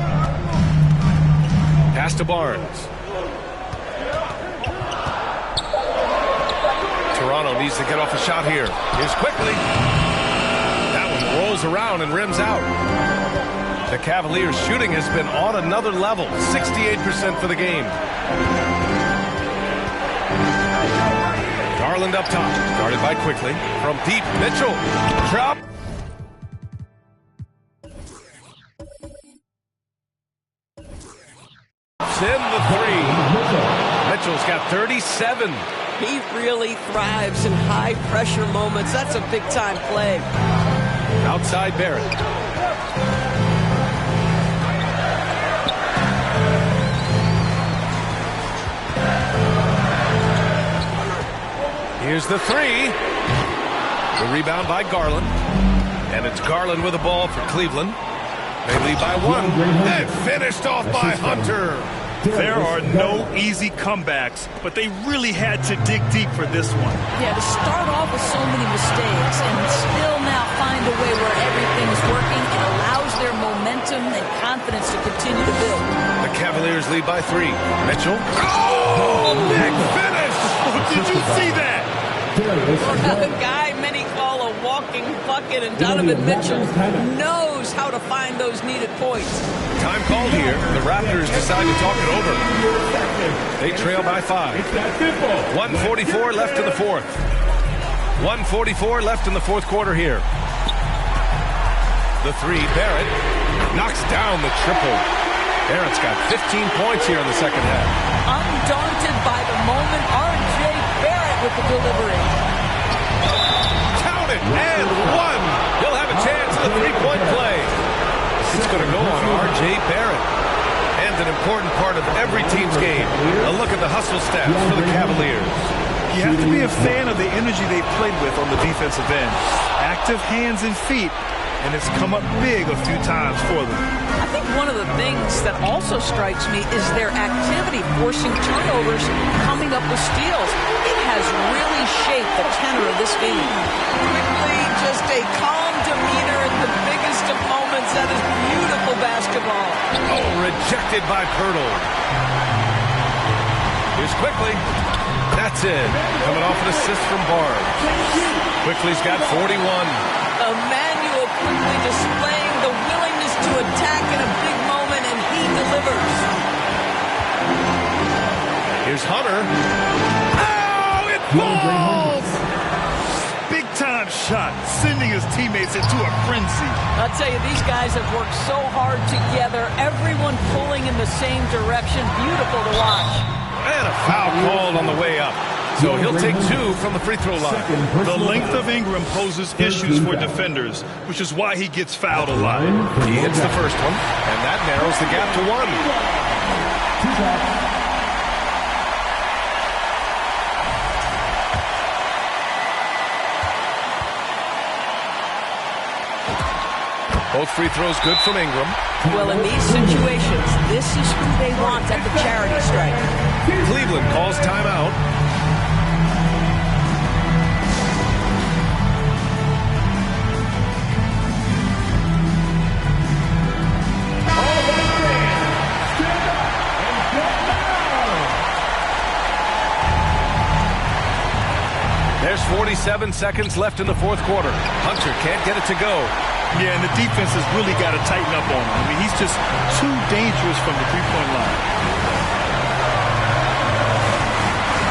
Pass to Barnes. Toronto needs to get off a shot here. Here's Quickly. That one rolls around and rims out. The Cavaliers' shooting has been on another level, 68% for the game. Garland up top, guarded by Quickly. From deep, Mitchell. Drop. In the three. Mitchell's got 37. He really thrives in high-pressure moments. That's a big-time play. Outside Barrett. Here's the three. The rebound by Garland. And it's Garland with the ball for Cleveland. They lead by 1. And finished off by Hunter. There are no easy comebacks, but they really had to dig deep for this one. Yeah, to start off with so many mistakes and still now find a way where everything is working, it allows their momentum and confidence to continue to build. The Cavaliers lead by 3. Mitchell. Oh, big finish! Oh, did you see that? A guy many call a walking bucket, and Donovan Mitchell knows how to find those needed points. Time called here. The Raptors decide to talk it over. They trail by 5. 1:44 left in the fourth. 1:44 left in the fourth quarter here. The 3, Barrett knocks down the triple. Barrett's got 15 points here in the second half. Undaunted by the moment, R.J. Barrett with the delivery. Count it, and 1. He'll have a chance at the three-point play. It's going to go on R.J. Barrett. And an important part of every team's game. A look at the hustle stats for the Cavaliers. You have to be a fan of the energy they've played with on the defensive end. Active hands and feet, and it's come up big a few times for them. I think one of the things that also strikes me is their activity forcing turnovers, coming up with steals. It has really shaped the tenor of this game. Quickly, just a calm demeanor at the biggest of moments. That is beautiful basketball. Oh, rejected by Pirtle. Here's Quickly. That's it. Coming off an assist from Barnes. Quickly's got 41. Emmanuel Quickly displaying the willingness to attack in a big moment, and he delivers. Here's Hunter. Oh, it falls! Big-time shot, sending his teammates into a frenzy. I'll tell you, these guys have worked so hard together, everyone pulling in the same direction. Beautiful to watch. And a foul called on the way up. So he'll take 2 from the free throw line. The length of Ingram poses issues for defenders, which is why he gets fouled a lot. He hits the first one, and that narrows the gap to 1. Both free throws good from Ingram. Well, in these situations, this is who they want at the charity stripe. Cleveland calls timeout. There's 47 seconds left in the fourth quarter. Hunter can't get it to go. Yeah, and the defense has really got to tighten up on him. I mean, he's just too dangerous from the three-point line.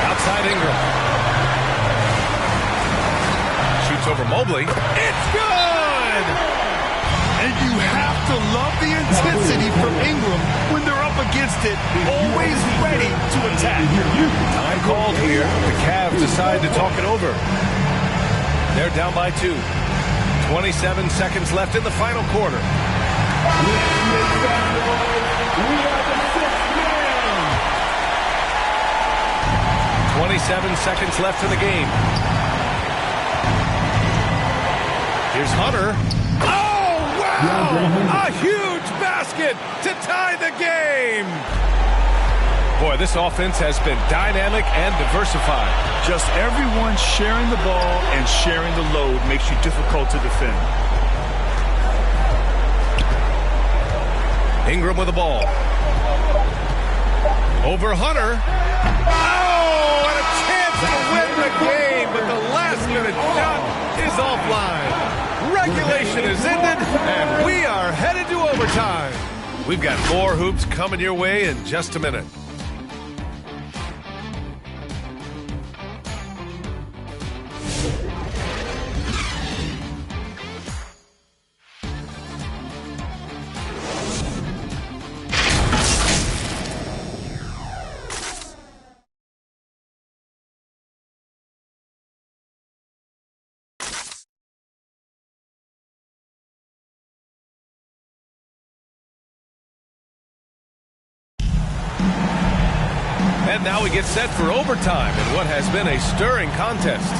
Outside Ingram. Shoots over Mobley. It's good! And you have to love the intensity from Ingram when they're up against it, always ready to attack. Time called here. The Cavs decide to talk it over. They're down by 2. 27 seconds left in the final quarter. 27 seconds left in the game. Here's Hunter. Oh, wow! A huge basket to tie the game! Boy, this offense has been dynamic and diversified. Just everyone sharing the ball and sharing the load makes you difficult to defend. Ingram with the ball. Over Hunter. Oh, and a chance to win the game, but the last-minute shot is offline. Regulation is ended, and we are headed to overtime. We've got more hoops coming your way in just a minute. And now we get set for overtime in what has been a stirring contest.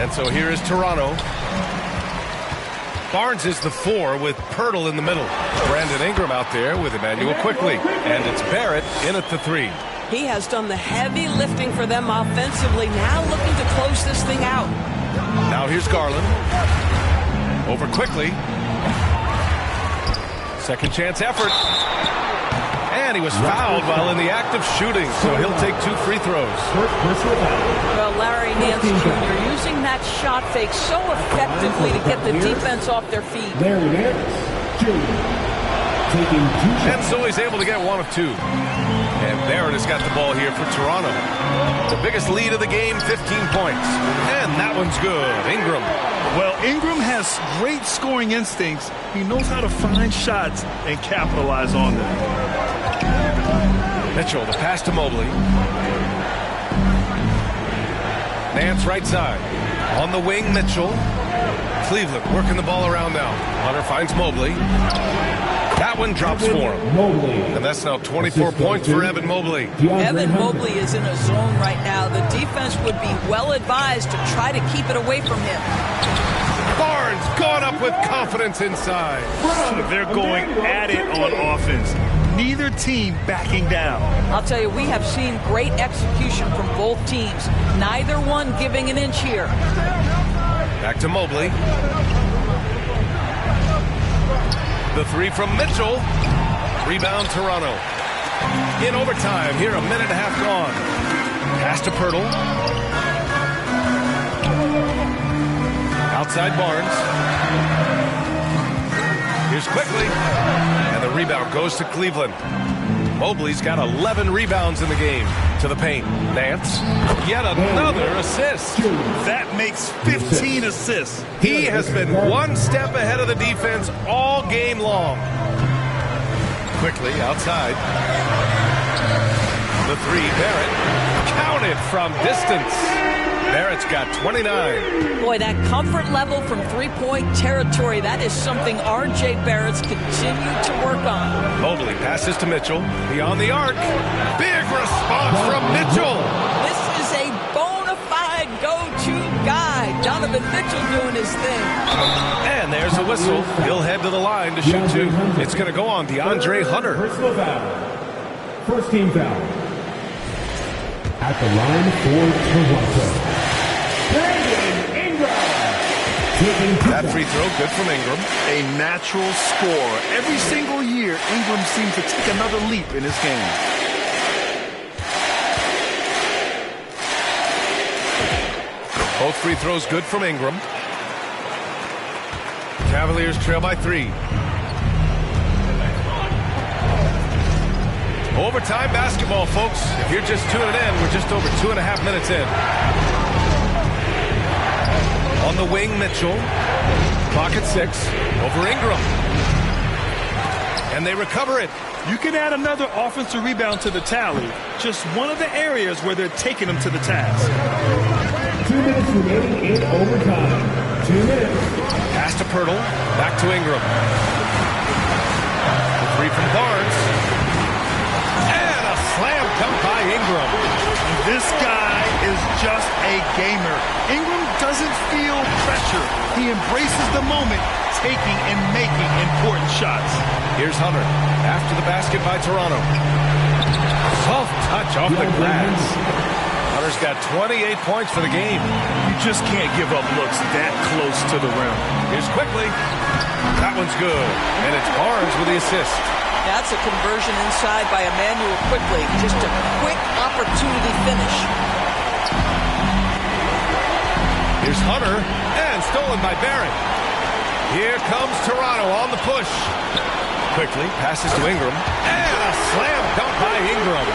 And so here is Toronto. Barnes is the 4 with Pirtle in the middle. Brandon Ingram out there with Emmanuel Quickly. And it's Barrett in at the 3. He has done the heavy lifting for them offensively, now looking to close this thing out. Now here's Garland. Over Quickly. Second chance effort. And he was fouled while in the act of shooting, so he'll take 2 free throws. Well, Larry Nance Jr. using that shot fake so effectively to get the defense off their feet. Larry Nance Jr. taking 2 shots. And so he's able to get 1 of 2. And Barrett has got the ball here for Toronto. The biggest lead of the game, 15 points. And that one's good. Ingram. Well, Ingram has great scoring instincts. He knows how to find shots and capitalize on them. Mitchell, the pass to Mobley. Nance right side. On the wing, Mitchell. Cleveland working the ball around now. Hunter finds Mobley. That one drops for him. And that's now 24 points for Evan Mobley. Evan Mobley is in a zone right now. The defense would be well advised to try to keep it away from him. Barnes going up with confidence inside. They're going at it on offense. Neither team backing down. I'll tell you, we have seen great execution from both teams. Neither one giving an inch here. Back to Mobley. The 3 from Mitchell. Rebound Toronto. In overtime, here a minute and a half gone. Pass to Pirtle. Outside Barnes. Here's Quickly. And the rebound goes to Cleveland. Mobley's got 11 rebounds in the game. To the paint. Nance. Yet another assist. That makes 15 assists. He has been 1 step ahead of the defense all game long. Quickly outside. The 3, Barrett. Counted from distance. Barrett's got 29. Boy, that comfort level from three-point territory, that is something R.J. Barrett's continued to work on. Mobley passes to Mitchell. Beyond the arc. Big response from Mitchell. This is a bona fide go-to guy. Donovan Mitchell doing his thing. And there's a whistle. He'll head to the line to shoot 2. It's going to go on DeAndre Hunter. Personal foul. First team foul. At the line for Toronto. That free throw, good from Ingram. A natural scorer. Every single year, Ingram seems to take another leap in his game. Both free throws good from Ingram. Cavaliers trail by 3. Overtime basketball, folks. If you're just tuning in, we're just over 2.5 minutes in. On the wing, Mitchell. Clock at 6. Over Ingram. And they recover it. You can add another offensive rebound to the tally. Just one of the areas where they're taking them to the task. 2 minutes remaining in overtime. 2 minutes. Pass to Pirtle. Back to Ingram. The 3 from Barnes. And a slam dunk by Ingram. This guy is just a gamer. Ingram doesn't feel pressure. He embraces the moment, taking and making important shots. Here's Hunter. After the basket by Toronto. Soft touch off the glass. Hunter's got 28 points for the game. You just can't give up looks that close to the rim. Here's Quickly. That one's good. And it's Barnes with the assist. That's a conversion inside by Emmanuel Quickly. Just a quick opportunity finish. Here's Hunter, and stolen by Barrett. Here comes Toronto on the push. Quickly passes to Ingram, and a slam dunk by Ingram.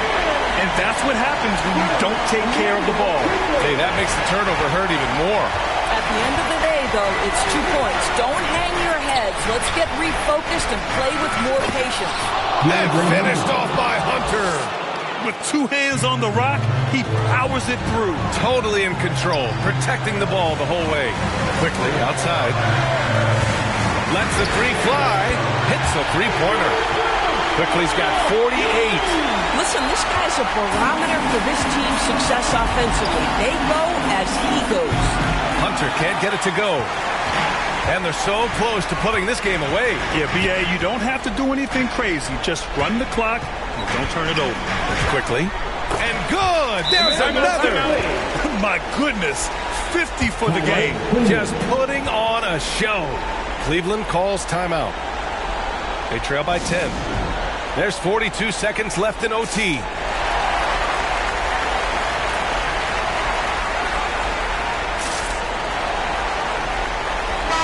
And that's what happens when you don't take care of the ball. Hey, that makes the turnover hurt even more. At the end of the day, though, it's 2 points. Don't hang your heads. Let's get refocused and play with more patience. And finished off by Hunter. With 2 hands on the rock, he powers it through. Totally in control, protecting the ball the whole way. Quickly outside. Lets the 3 fly. Hits the 3-pointer. Quickly's got 48. Listen, this guy's a barometer for this team's success offensively. They go as he goes. Hunter can't get it to go. And they're so close to putting this game away. Yeah, B.A., you don't have to do anything crazy. Just run the clock and don't turn it over. Quickly. And good! There's another! My goodness. 50 for the game. Just putting on a show. Cleveland calls timeout. They trail by 10. There's 42 seconds left in OT.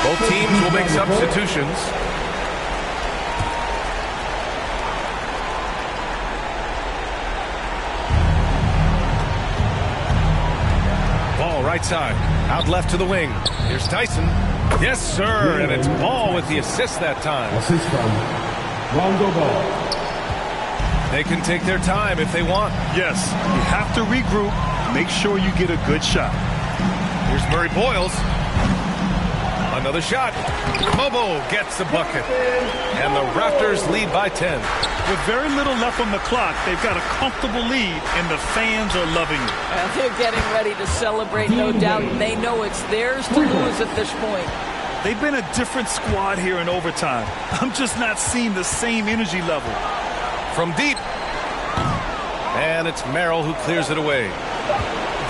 Both teams will make substitutions. Ball right side. Out left to the wing. Here's Tyson. Yes, sir. And it's Ball with the assist that time. Assist from Rondo Ball. They can take their time if they want. Yes, you have to regroup. Make sure you get a good shot. Here's Murray Boyles. Another shot. Bobo gets the bucket. And the Raptors lead by 10. With very little left on the clock, they've got a comfortable lead, and the fans are loving it. They're getting ready to celebrate, no doubt. They know it's theirs to lose at this point. They've been a different squad here in overtime. I'm just not seeing the same energy level. From deep. And it's Merrill who clears it away.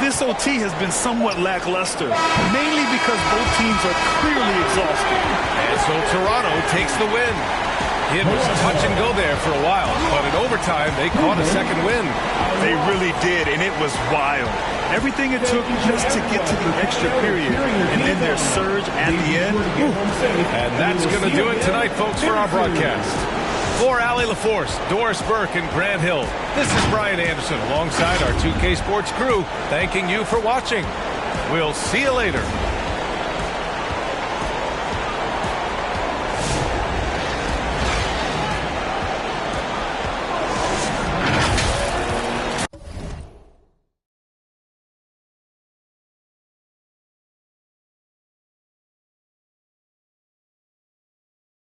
This OT has been somewhat lackluster, mainly because both teams are clearly exhausted. And so Toronto takes the win. It was touch and go there for a while, but in overtime, they caught a second win. They really did, and it was wild. Everything it took just to get to the extra period, and then their surge at the end. And that's going to do it tonight, folks, for our broadcast. For Allie LaForce, Doris Burke, and Grant Hill, this is Brian Anderson alongside our 2K Sports crew, thanking you for watching. We'll see you later.